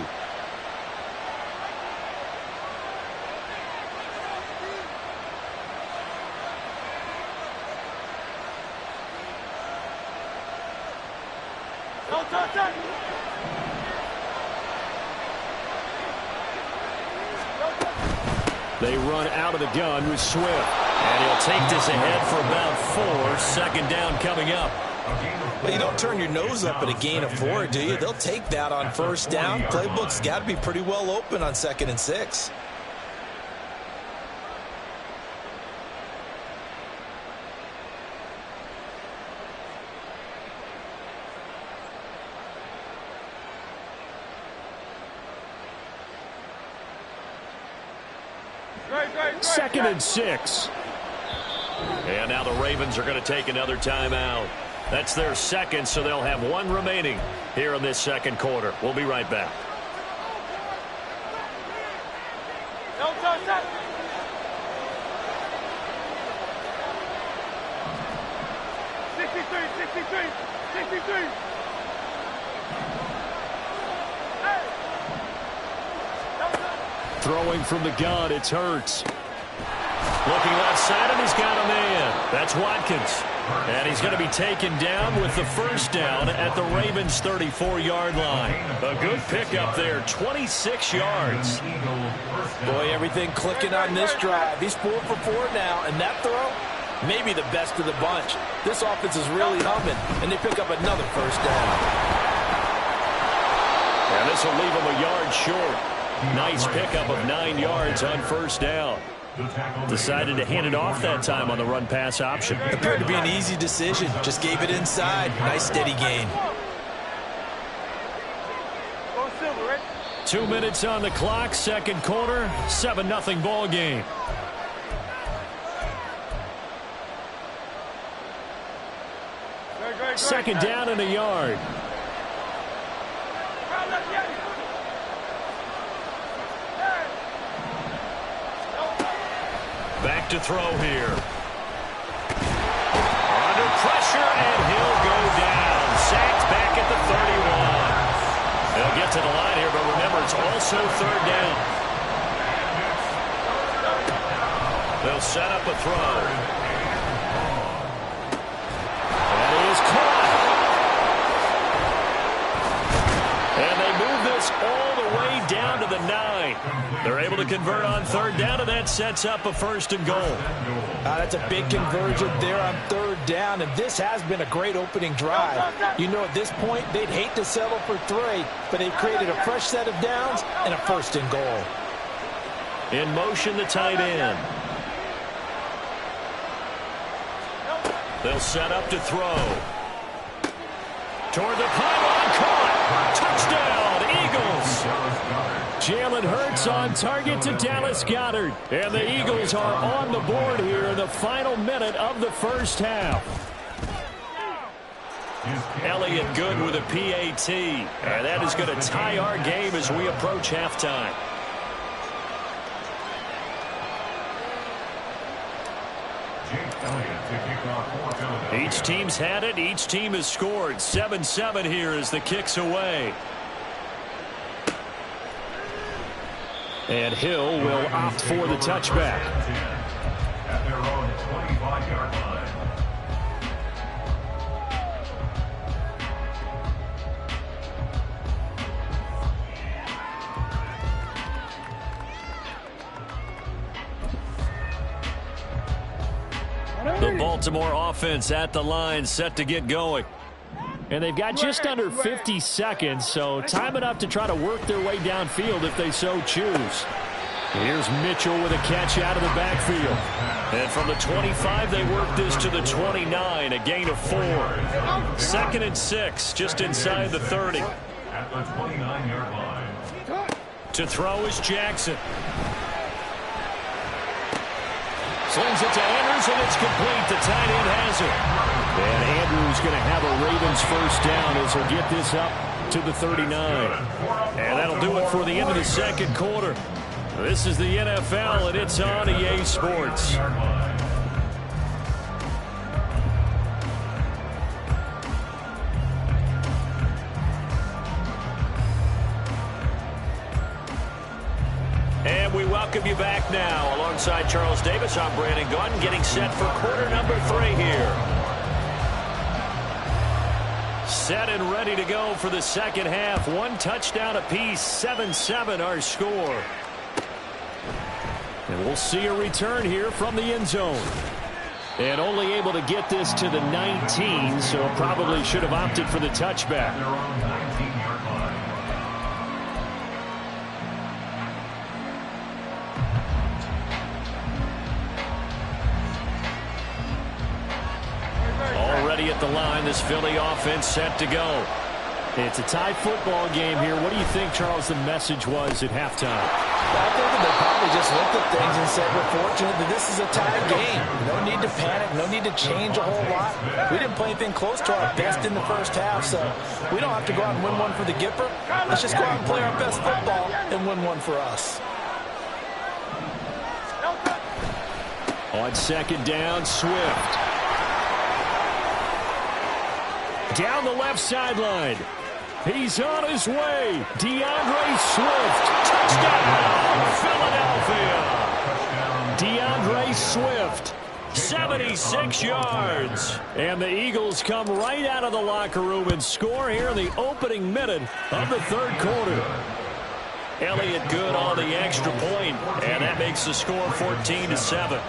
They run out of the gun with Swift. And he'll take this ahead for about 4. 2nd down coming up. Well, you don't turn your nose up at a gain of 4, do you? They'll take that on 1st down. Playbook's got to be pretty well open on 2nd and 6. Second and 6. And now the Ravens are going to take another timeout. That's their 2nd, so they'll have 1 remaining here in this 2nd quarter. We'll be right back. Throwing from the gun, it's Hurts. Looking left side, and he's got a man. That's Watkins. And he's going to be taken down with the 1st down at the Ravens' 34-yard line. A good pickup there, 26 yards. Boy, everything clicking on this drive. He's 4 for 4 now, and that throw, maybe the best of the bunch. This offense is really humming, and they pick up another 1st down. And this will leave him a yard short. Nice pickup of 9 yards on 1st down. Decided to hand it off that time on the run-pass option. Appeared to be an easy decision. Just gave it inside. Nice steady gain. 2 minutes on the clock, 2nd quarter, 7-0 ball game. Second down and a yard. Back to throw here. Under pressure, and he'll go down. Sacked back at the 31. They'll get to the line here, but remember, it's also 3rd down. They'll set up a throw. That is caught. And they move this all the way down to the 9. They're able to convert on 3rd down, and that sets up a 1st and goal. That's a big conversion there on 3rd down, and this has been a great opening drive. You know, at this point, they'd hate to settle for 3, but they've created a fresh set of downs and a 1st and goal. In motion, the tight end. They'll set up to throw. Toward the pylon, caught. Touchdown, Eagles. Jalen Hurts pass on target to Dallas Goedert. And the Eagles are on the board here in the final minute of the first half. Elliott good with a PAT. And that is going to tie our game as we approach halftime. Each team's had it. Each team has scored. 7-7 here as the kick's away. And Hill will opt for the touchback. At their own 25-yard line. The Baltimore offense at the line, set to get going. And they've got just under 50 seconds, so time enough to try to work their way downfield if they so choose. Here's Mitchell with a catch out of the backfield. And from the 25, they work this to the 29, a gain of 4. 2nd and 6, just inside the 30. At the 29-yard line. To throw is Jackson. Slings it to Andrews, and it's complete. The tight end has it. And Andrews going to have a Ravens first down as he'll get this up to the 39. And that'll do it for the end of the second quarter. This is the NFL, and it's on EA Sports. And we welcome you back now. Alongside Charles Davis, I'm Brandon Gunn, getting set for quarter number 3 here. Set and ready to go for the second half. 1 touchdown apiece, 7-7 our score. And we'll see a return here from the end zone. And only able to get this to the 19, so probably should have opted for the touchback. Already at the line, this Philly offense set to go. It's a tie football game here. What do you think, Charles, the message was at halftime? I think that they probably just looked at things and said, we're fortunate that this is a tie game. No need to panic. No need to change a whole lot. We didn't play anything close to our best in the first half, so we don't have to go out and win one for the Gipper. Let's just go out and play our best football and win one for us. On second down, Swift. Down the left sideline. He's on his way. DeAndre Swift. Touchdown, Philadelphia. DeAndre Swift. 76 yards. And the Eagles come right out of the locker room and score here in the opening minute of the third quarter. Elliott good on the extra point, and that makes the score 14-7.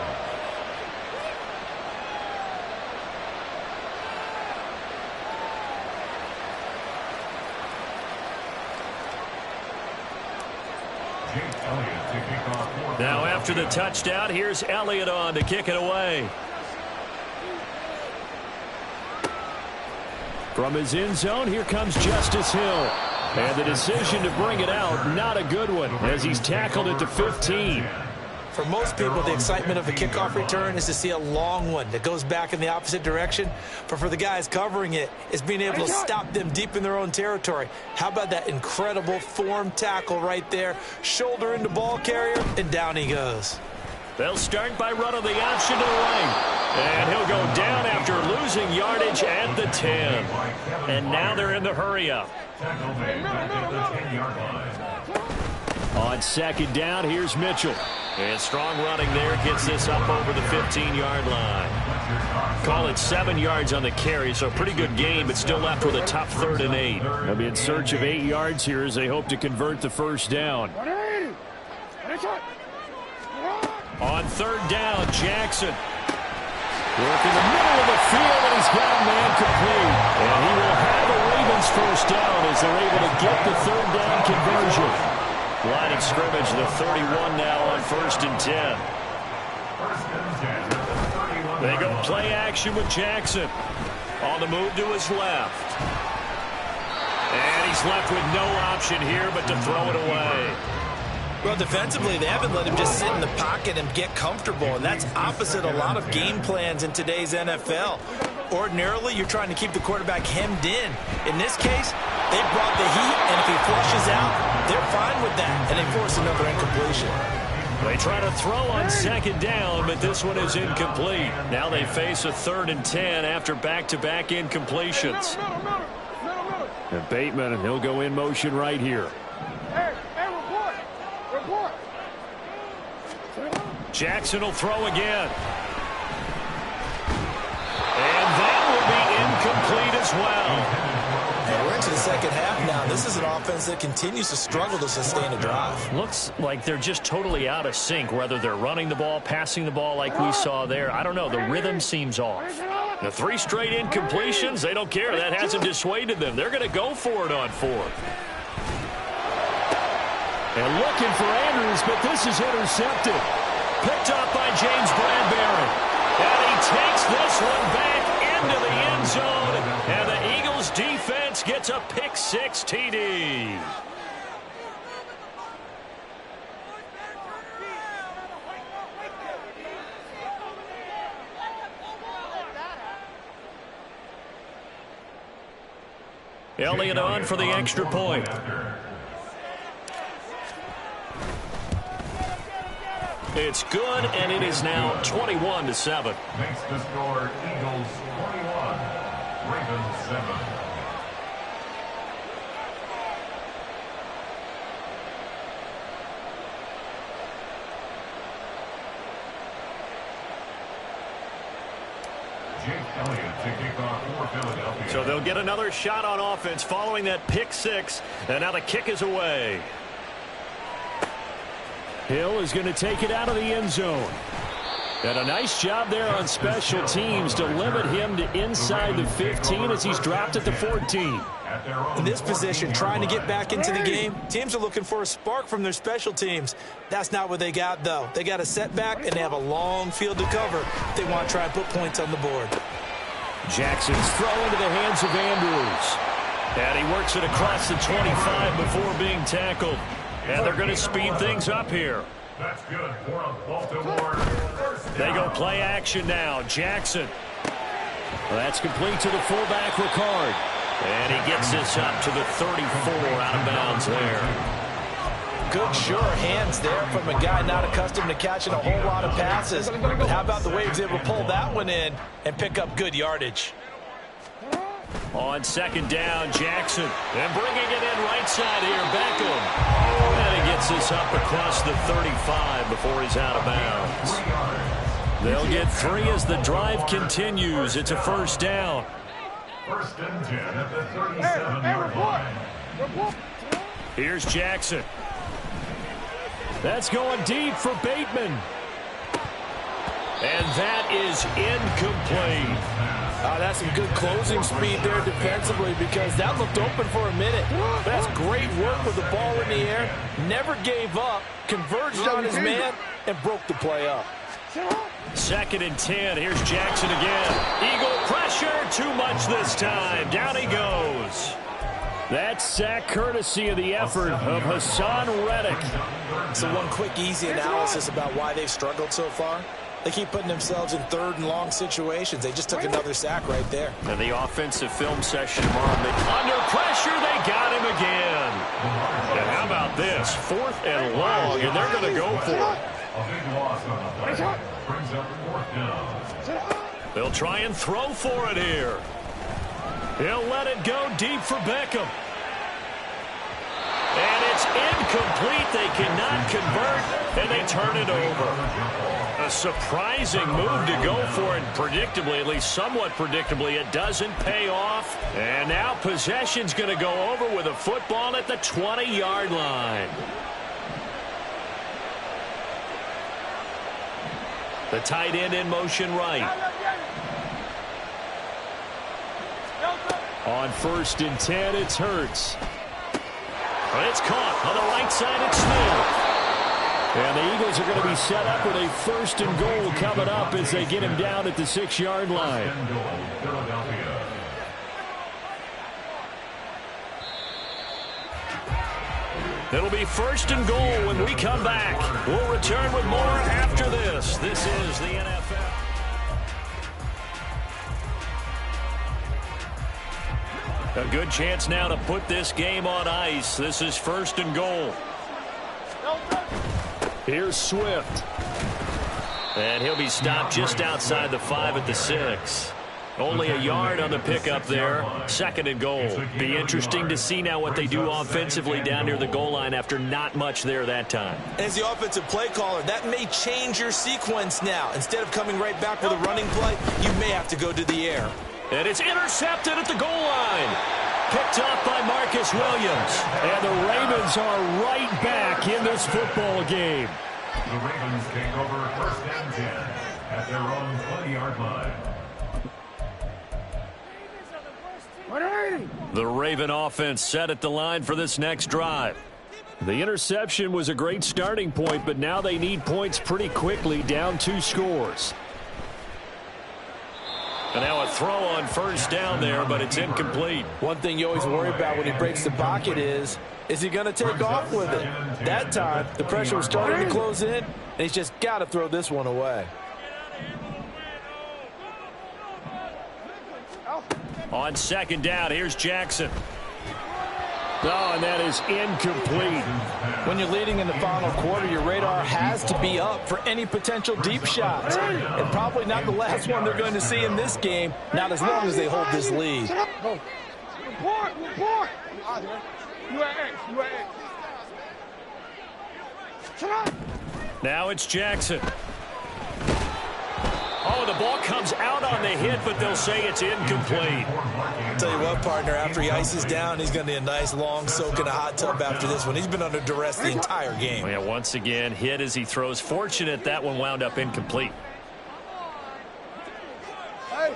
Now after the touchdown, here's Elliott on to kick it away. From his end zone, here comes Justice Hill. And the decision to bring it out, not a good one, as he's tackled at the 15. For most people, the excitement of a kickoff return is to see a long one that goes back in the opposite direction. But for the guys covering it, it's being able to stop them deep in their own territory. How about that incredible form tackle right there? Shoulder into ball carrier, and down he goes. They'll start by running the option to the right. And he'll go down after losing yardage at the 10. And now they're in the hurry-up. On second down, here's Mitchell. And strong running there, gets this up over the 15-yard line. Call it 7 yards on the carry, so a pretty good game, but still left with a tough 3rd and 8. They'll be in search of 8 yards here as they hope to convert the first down. On third down, Jackson. Work in the middle of the field, and he's got a man complete. And he will have a Ravens first down as they're able to get the 3rd down conversion. Line of scrimmage, the 31 now on 1st and 10. They go play action with Jackson. On the move to his left. And he's left with no option here but to throw it away. Well, defensively, they haven't let him just sit in the pocket and get comfortable, and that's opposite a lot of game plans in today's NFL. Ordinarily, you're trying to keep the quarterback hemmed in. In this case, they brought the heat, and if he flushes out, they're fine with that, and they force another incompletion. They try to throw on second down, but this one is incomplete. Now they face a 3rd and 10 after back-to-back incompletions. And Bateman, he'll go in motion right here. Report. Jackson will throw again. And that will be incomplete as well. And we're into the second half now. This is an offense that continues to struggle to sustain a drive. Looks like they're just totally out of sync, whether they're running the ball, passing the ball like we saw there. I don't know. The rhythm seems off. The 3 straight incompletions, they don't care. That hasn't dissuaded them. They're going to go for it on 4th. And looking for Andrews, but this is intercepted. Picked up by James Bradbury. And he takes this one back into the end zone. And the Eagles defense gets a pick-6 TD. Elliott on for the extra point. It's good, and it is now 21-7. Makes the score Eagles 21, Ravens 7. Jake Elliott to kick off for Philadelphia. So they'll get another shot on offense following that pick-6, and now the kick is away. Hill is going to take it out of the end zone. And a nice job there on special teams to limit him to inside the 15 as he's dropped at the 14. In this position, trying to get back into the game, teams are looking for a spark from their special teams. That's not what they got, though. They got a setback, and they have a long field to cover if they want to try and put points on the board. Jackson's throw into the hands of Andrews. And he works it across the 25 before being tackled. And they're going to speed things up here. That's good for Baltimore. They go play action now. Jackson. That's complete to the fullback, Ricard. And he gets this up to the 34 out of bounds there. Good, sure hands there from a guy not accustomed to catching a whole lot of passes. But how about the way he was able to pull that one in and pick up good yardage? On second down, Jackson. And bringing it in right side here, Beckham. And he gets this up across the 35 before he's out of bounds. They'll get 3 as the drive continues. It's a first down. First and 10 at the 37-yard line. Here's Jackson. That's going deep for Bateman. And that is incomplete. That's some good closing speed there defensively because that looked open for a minute. That's great work with the ball in the air. Never gave up, converged on his man, and broke the play up. Second and 10. Here's Jackson again. Eagle pressure. Too much this time. Down he goes. That's sack courtesy of the effort of Hassan Reddick. So one quick, easy analysis about why they've struggled so far. They keep putting themselves in 3rd and long situations. They just took another sack right there. And the offensive film session, under pressure, they got him again. And how about this? 4th and long, and they're going to go for it. A big loss on the play. Brings up 4th down. They'll try and throw for it here. He'll let it go deep for Beckham. And it's incomplete. They cannot convert, and they turn it over. A surprising move to go for it. Predictably, at least somewhat predictably, it doesn't pay off. And now possession's going to go over with a football at the 20-yard line. The tight end in motion right. On 1st and 10, it's Hurts. But it's caught on the right side. It's Smith. And the Eagles are going to be set up with a 1st and goal coming up as they get him down at the 6-yard line. It'll be 1st and goal when we come back. We'll return with more after this. This is the NFL. A good chance now to put this game on ice. This is 1st and goal. Here's Swift. And he'll be stopped just outside the 5 at the 6. Only a yard on the pickup there. 2nd and goal. Be interesting to see now what they do offensively down near the goal line after not much there that time. As the offensive play caller, that may change your sequence now. Instead of coming right back with a running play, you may have to go to the air. And it's intercepted at the goal line. Picked up by Marcus Williams. And the Ravens are right back in this football game. The Ravens take over 1st and 10 at their own 20-yard line. The Raven offense set at the line for this next drive. The interception was a great starting point, but now they need points pretty quickly, down 2 scores. And now a throw on 1st down there, but it's incomplete. One thing you always worry about when he breaks the pocket is he going to take off with it? That time, the pressure was starting to close in, and he's just got to throw this one away. On 2nd down, here's Jackson. Oh, and that is incomplete. When you're leading in the final quarter, your radar has to be up for any potential deep shots. And probably not the last one they're going to see in this game, not as long as they hold this lead. Now it's Jackson. Oh, the ball comes out on the hit, but they'll say it's incomplete. Tell you what, partner, after he ices down, he's going to need a nice long soak in a hot tub after this one. He's been under duress the entire game. Yeah, once again, hit as he throws. Fortunate that one wound up incomplete. Hey.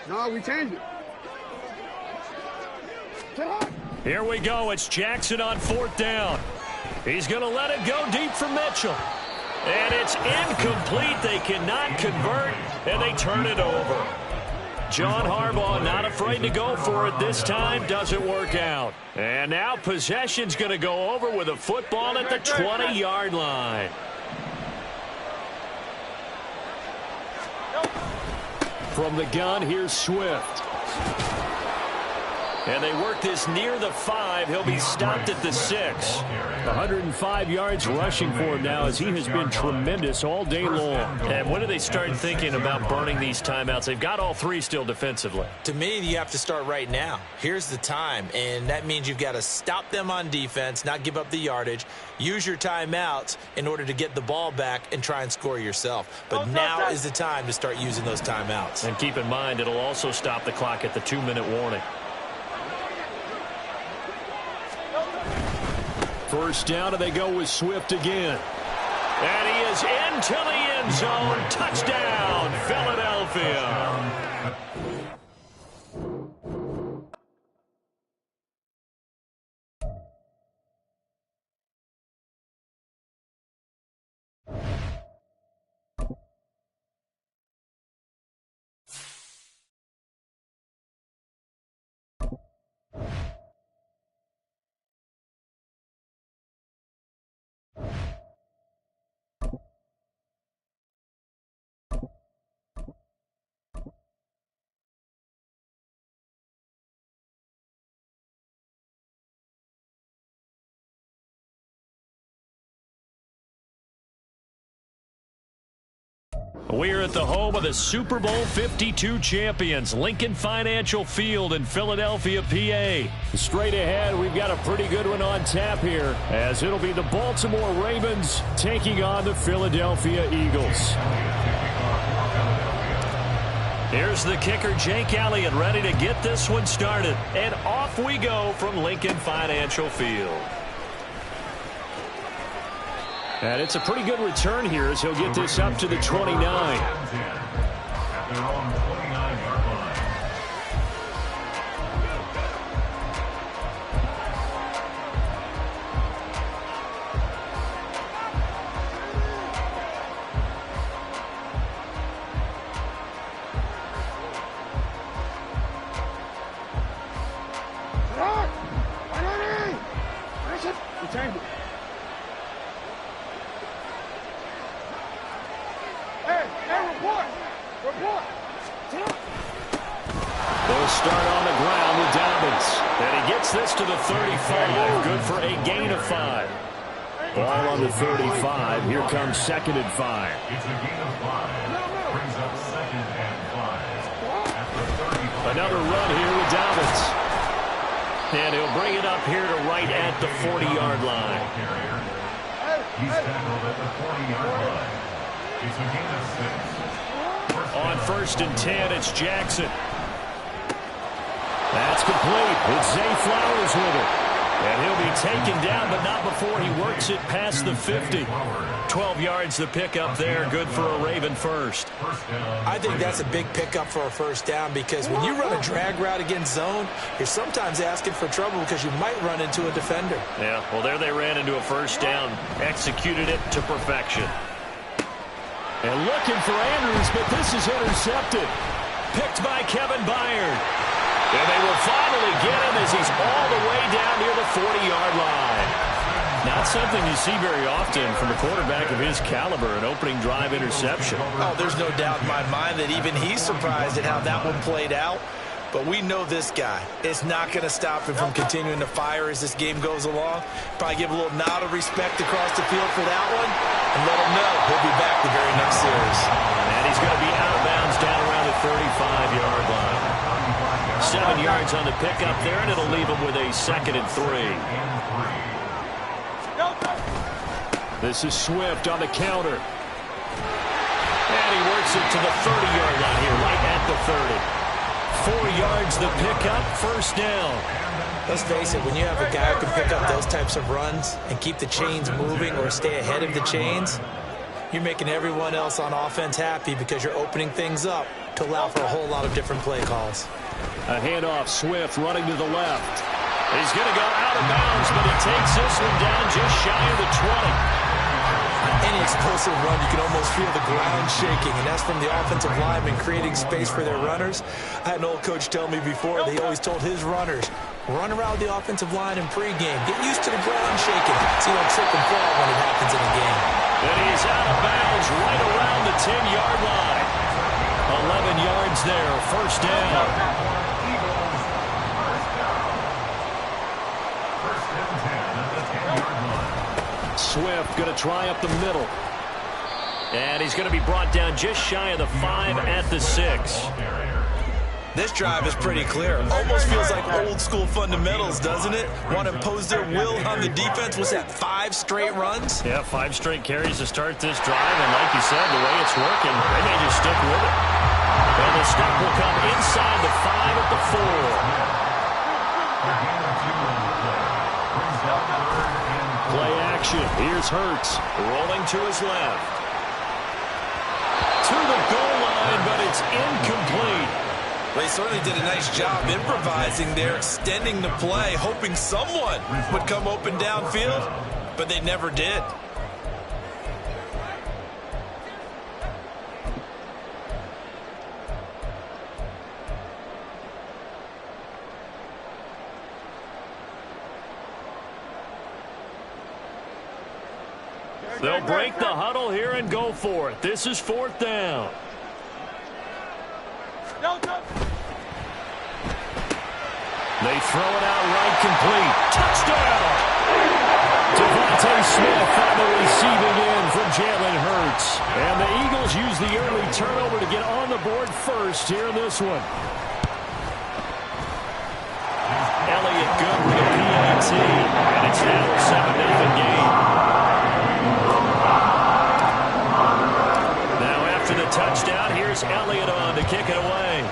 No, we changed it. Here we go. It's Jackson on 4th down. He's going to let it go deep for Mitchell. And it's incomplete. They cannot convert, and they turn it over. John Harbaugh not afraid to go for it this time. Doesn't work out. And now possession's going to go over with a football at the 20-yard line. From the gun, here's Swift. And they work this near the 5. He'll be stopped at the 6. 105 yards rushing for him now as he has been tremendous all day long. And when do they start thinking about burning these timeouts? They've got all 3 still defensively. To me, you have to start right now. Here's the time, and that means you've got to stop them on defense, not give up the yardage, use your timeouts in order to get the ball back and try and score yourself. But now is the time to start using those timeouts. And keep in mind, it'll also stop the clock at the 2-minute warning. 1st down, and they go with Swift again. And he is into the end zone. Touchdown, Philadelphia. We're at the home of the Super Bowl 52 champions, Lincoln Financial Field in Philadelphia, PA. Straight ahead, we've got a pretty good one on tap here, as it'll be the Baltimore Ravens taking on the Philadelphia Eagles. Here's the kicker, Jake Elliott, ready to get this one started. And off we go from Lincoln Financial Field. And it's a pretty good return here as he'll get this up to the 29. At their own 29-yard line. start on the ground with Dobbins. And he gets this to the 35. Good for a gain of 5. Ball on the 35. Here comes 2nd and 5. It's a gain of 5. Brings up 2nd and 5. After 35. Another run here with Dobbins. And he'll bring it up here to right at the 40-yard line. He's tackled at the 40-yard line. It's a gain of 6. On 1st and 10, it's Jackson. That's complete. It's Zay Flowers with it. And he'll be taken down, but not before he works it past the 50. 12 yards the pickup there. Good for a Raven first. I think that's a big pickup for a first down because when you run a drag route against zone, you're sometimes asking for trouble because you might run into a defender. Yeah, well, there they ran into a first down. Executed it to perfection. And looking for Andrews, but this is intercepted. Picked by Kevin Byard. And they will finally get him as he's all the way down near the 40-yard line. Not something you see very often from a quarterback of his caliber, an opening drive interception. Oh, there's no doubt in my mind that even he's surprised at how that one played out. But we know this guy. It's not going to stop him from continuing to fire as this game goes along. Probably give a little nod of respect across the field for that one and let him know he'll be back the very next series. And he's going to be out of bounds down around the 35-yard line. 7 yards on the pickup there, and it'll leave him with a 2nd and 3. This is Swift on the counter. And he works it to the 30-yard line here, right at the 30. 4 yards the pickup, first down. Let's face it, when you have a guy who can pick up those types of runs and keep the chains moving or stay ahead of the chains, you're making everyone else on offense happy because you're opening things up to allow for a whole lot of different play calls. A handoff, Swift running to the left. He's going to go out of bounds, but he takes this one down just shy of the 20. Any explosive run, you can almost feel the ground shaking, and that's from the offensive linemen creating space for their runners. I had an old coach tell me before, they always told his runners, run around the offensive line in pregame. Get used to the ground shaking so you don't trip and fall when it happens in a game. And he's out of bounds right around the 10-yard line. 11 yards there, first down. Swift going to try up the middle. And he's going to be brought down just shy of the 5 at the 6. This drive is pretty clear. Almost feels like old school fundamentals, doesn't it? Want to impose their will on the defense. Was that 5 straight runs? Yeah, 5 straight carries to start this drive. And like you said, the way it's working, they may just stick with it. And the stop will come inside the 5 at the 4. Play action. Here's Hurts rolling to his left. To the goal line, but it's incomplete. They certainly did a nice job improvising there, extending the play, hoping someone would come open downfield, but they never did. They'll break the huddle here and go for it. This is 4th down. They throw it out right, complete. Touchdown! Devontae Smith on the receiving end from Jalen Hurts. And the Eagles use the early turnover to get on the board first here in this one. Elliott good with a PAT. And it's now a 7-0 game. To the touchdown, here's Elliott on to kick it away.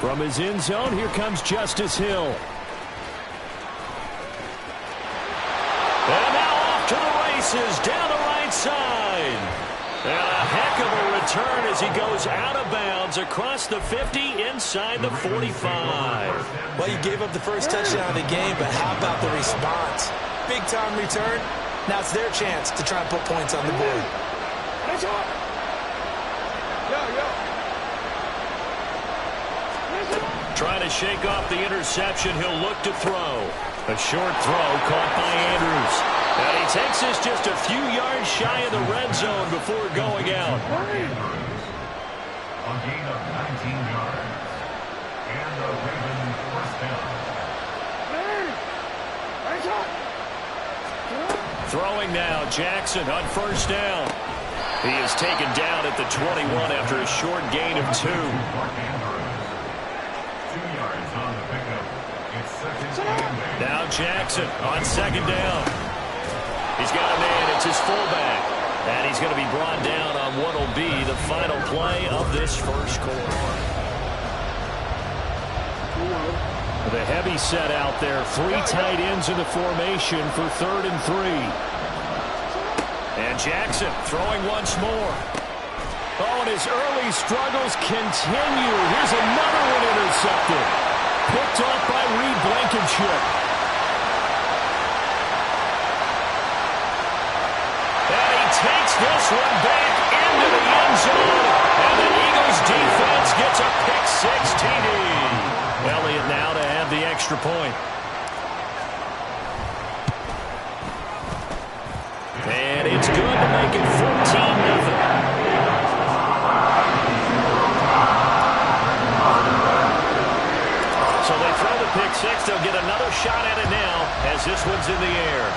From his end zone, here comes Justice Hill. And now off to the races, down the right side. And a heck of a return as he goes out of bounds across the 50 inside the 45. Well, you gave up the first touchdown of the game, but how about the response? Big-time return. Now it's their chance to try and put points on the board. Trying to shake off the interception, he'll look to throw. A short throw caught by Andrews. And he takes this just a few yards shy of the red zone before going out. A gain of 19 yards. And the Ravens first down. Throwing now, Jackson on first down. He is taken down at the 21 after a short gain of 2. 2 yards on the pickup. It's second and 8. Now Jackson on second down. He's got a man. It's his fullback. And he's going to be brought down on what will be the final play of this first quarter. The heavy set out there. 3 tight ends in the formation for 3rd and 3. And Jackson throwing once more. Oh, and his early struggles continue. Here's another one intercepted. Picked off by Reed Blankenship. And he takes this one back into the end zone. And the Eagles defense gets a pick-6 TD. Elliott now to have the extra point. And it's good to make it 14-0. So they throw the pick-6. They'll get another shot at it now as this one's in the air.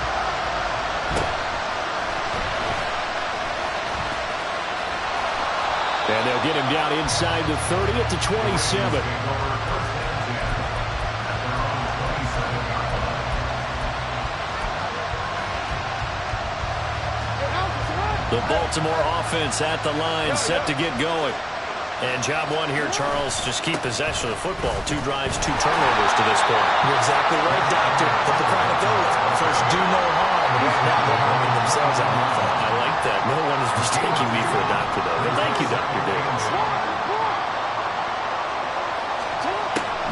And they'll get him down inside the 30 at the 27. The Baltimore offense at the line, set to get going. And job one here, Charles, just keep possession of the football. 2 drives, 2 turnovers to this point. You're exactly right, Doctor. But the kind of goes, first do no harm, and now they're harming themselves on offense. I like that. No one is mistaking me for a doctor, though. But thank you, Dr. Diggins.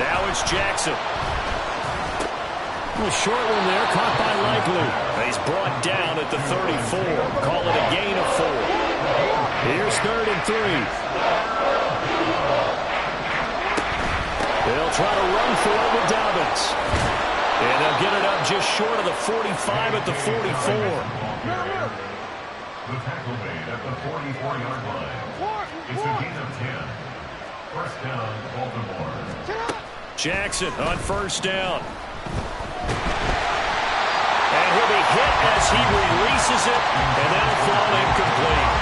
Now it's Jackson. A short one there, caught by Likely. He's brought down at the 34. Call it a gain of 4. Here's 3rd and 3. They'll try to run for it with Dobbins. And they'll get it up just short of the 45 at the 44. The tackle made at the 44-yard line. It's a gain of 10. First down, Baltimore. Jackson on first down. And he'll be hit as he releases it, and that'll fall incomplete.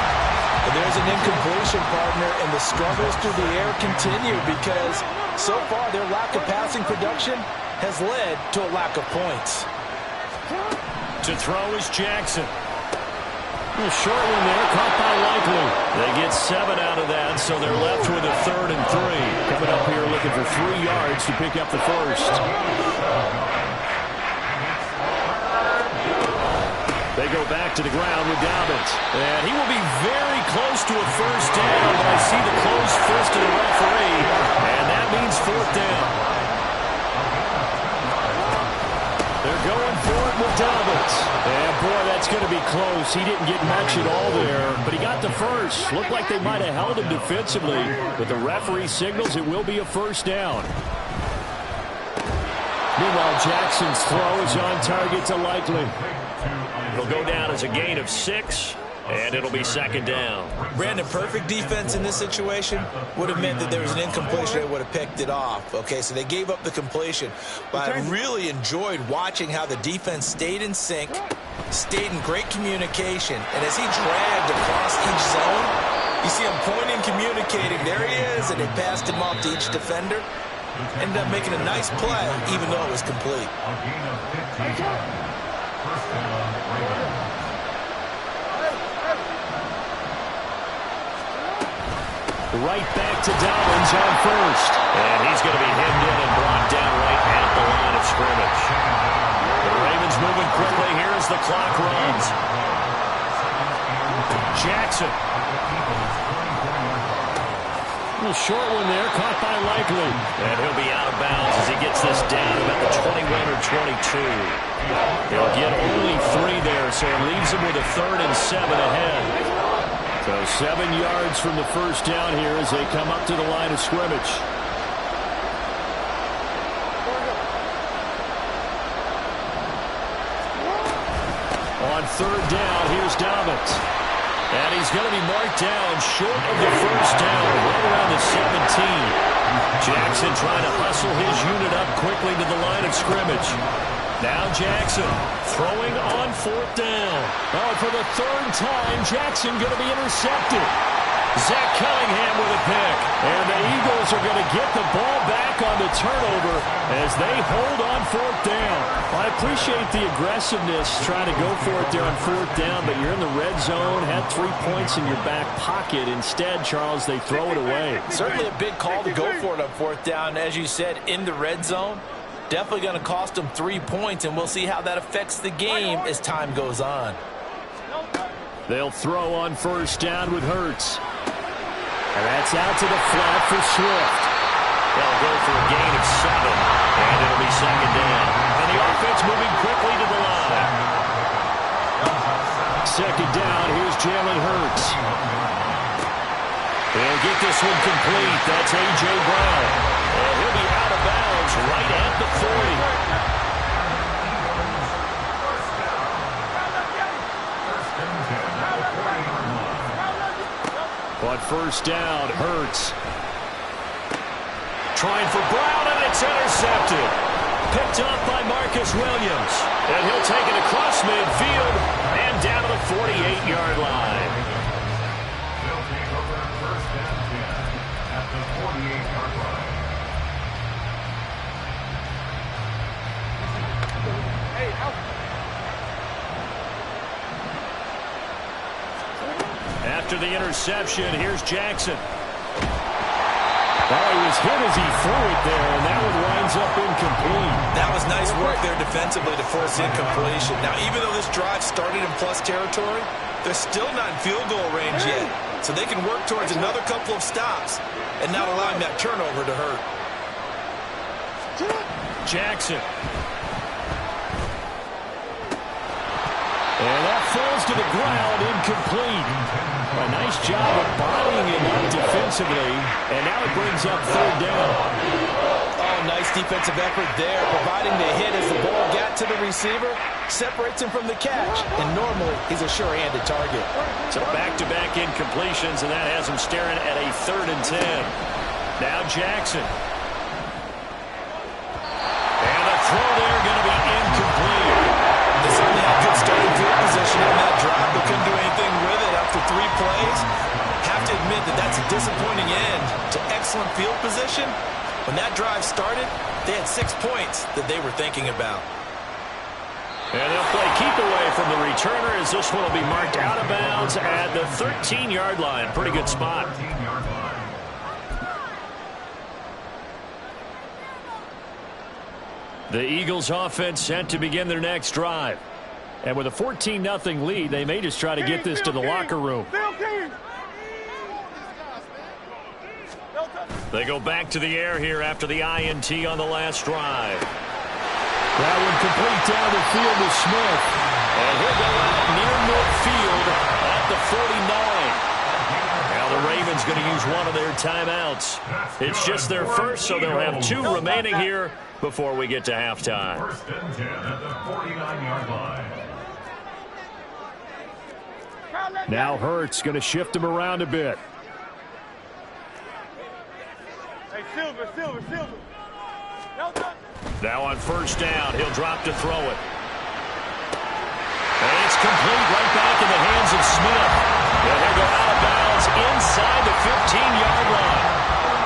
And there's an incompletion, partner, and the struggles through the air continue because so far their lack of passing production has led to a lack of points. To throw is Jackson. A short one there, caught by Likely. They get 7 out of that, so they're left with a 3rd and 3. Coming up here looking for 3 yards to pick up the first. They go back to the ground with Dobbins. And he will be very close to a first down, but I see the closed fist of the referee, and that means 4th down. They're going for it with Dobbins. And, boy, that's going to be close. He didn't get much at all there, but he got the first. Looked like they might have held him defensively, but the referee signals it will be a first down. Meanwhile, Jackson's throw is on target to Likely. It'll go down as a gain of 6, and it'll be 2nd down. Brandon, perfect defense in this situation would have meant that there was an incompletion that would have picked it off. Okay, so they gave up the completion. But I really enjoyed watching how the defense stayed in sync, stayed in great communication. And as he dragged across each zone, you see him pointing, communicating. There he is, and they passed him off to each defender. Ended up making a nice play, even though it was complete. A gain of 15. First down, Ravens. Right back to Dobbins on first. And he's going to be hemmed in and brought down right at the line of scrimmage. The Ravens moving quickly here as the clock runs. Jackson. A short one there, caught by Likely. And he'll be out of bounds as he gets this down about the 21 or 22. He'll get only 3 there, so it leaves him with a 3rd and 7 ahead. So 7 yards from the first down here as they come up to the line of scrimmage. On 3rd down, here's Dobbins. And he's going to be marked down short of the first down, right around the 17. Jackson trying to hustle his unit up quickly to the line of scrimmage. Now Jackson throwing on 4th down. Oh, for the 3rd time, Jackson going to be intercepted. Zach Cunningham with a pick. And the Eagles are going to get the ball back on the turnover as they hold on 4th down. I appreciate the aggressiveness trying to go for it there on 4th down, but you're in the red zone, had 3 points in your back pocket. Instead, Charles, they throw it away. Certainly a big call to go for it on 4th down. As you said, in the red zone. Definitely going to cost them 3 points, and we'll see how that affects the game as time goes on. They'll throw on 1st down with Hurts. And that's out to the flat for Swift. They'll go for a gain of 7, and it'll be 2nd down. And the offense moving quickly to the line. 2nd down, here's Jalen Hurts. They'll get this one complete. That's A.J. Brown. And he'll be out of bounds right at the 40. On 1st down, Hurts. Trying for Brown, and it's intercepted. Picked up by Marcus Williams. And he'll take it across midfield and down to the 48-yard line. They'll take over 1st and 10 at the 48-yard line. After the interception, here's Jackson. Well, he was hit as he threw it there, and that one winds up incomplete. That was nice work there defensively to force incompletion. Now, even though this drive started in plus territory, they're still not in field goal range yet. So they can work towards another couple of stops and not allowing that turnover to hurt. Jackson. And that falls to the ground, incomplete. A nice job of bodying him up defensively. And now it brings up 3rd down. Oh, nice defensive effort there, providing the hit as the ball got to the receiver, separates him from the catch. And normally, he's a sure-handed target. So back-to-back incompletions, and that has him staring at a 3rd and 10. Now Jackson. And the throw there going to be incomplete. They certainly had good starting field position on that drive, but couldn't do anything with it after 3 plays. Have to admit that that's a disappointing end to excellent field position. When that drive started, they had 6 points that they were thinking about. And they'll play keep away from the returner as this one will be marked out of bounds at the 13-yard line. Pretty good spot. 13-yard line. The Eagles offense set to begin their next drive. And with a 14-0 lead, they may just try to get this to the locker room. They go back to the air here after the INT on the last drive. That one complete down the field to Smith. And he'll go out near midfield at the 49. Now the Ravens going to use one of their timeouts. It's just their first, so they'll have 2 remaining here before we get to halftime. 1st and 10 at the 49-yard line. Now Hurts going to shift him around a bit. Hey, Silver. Now on 1st down, he'll drop to throw it. And it's complete right back in the hands of Smith. And he'll go out of bounds inside the 15-yard line.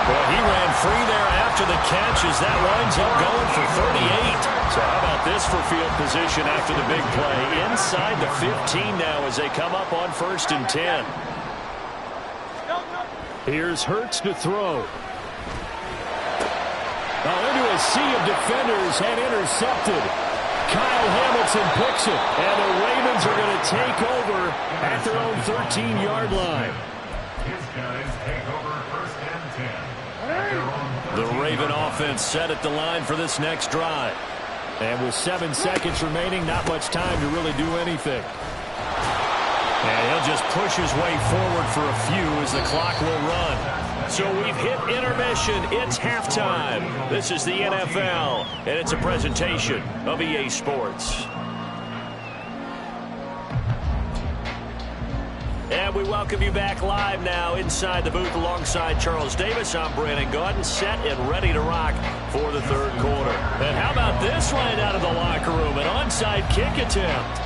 Well, he ran free there after the catch as that winds up going for 38. So how about this for field position after the big play? Inside the 15 now as they come up on 1st and 10. Here's Hurts to throw. Into a sea of defenders and intercepted. Kyle Hamilton picks it, and the Ravens are going to take over at their own 13-yard line. His guys take over 1st and 10. The Raven offense set at the line for this next drive. And with 7 seconds remaining, not much time to really do anything. And he'll just push his way forward for a few as the clock will run. So we've hit intermission. It's halftime. This is the NFL, and it's a presentation of EA Sports. And we welcome you back live now inside the booth alongside Charles Davis. I'm Brandon Gaudin, set and ready to rock for the third quarter. And how about this line out of the locker room? An onside kick attempt.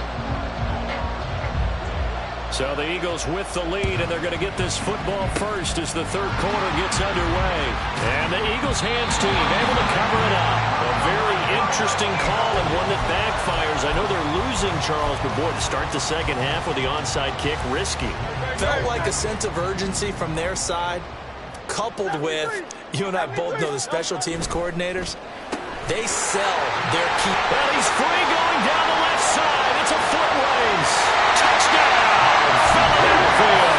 So the Eagles with the lead, and they're going to get this football first as the third quarter gets underway. And the Eagles hands team able to cover it up. A very interesting call and one that backfires. I know they're losing, Charles, but boy, to start the second half with the onside kick, risky. Felt like a sense of urgency from their side, coupled with, you and I both know the special teams coordinators, they sell their key. Well, he's free going down the left side. It's a foot race. Touchdown, Philadelphia.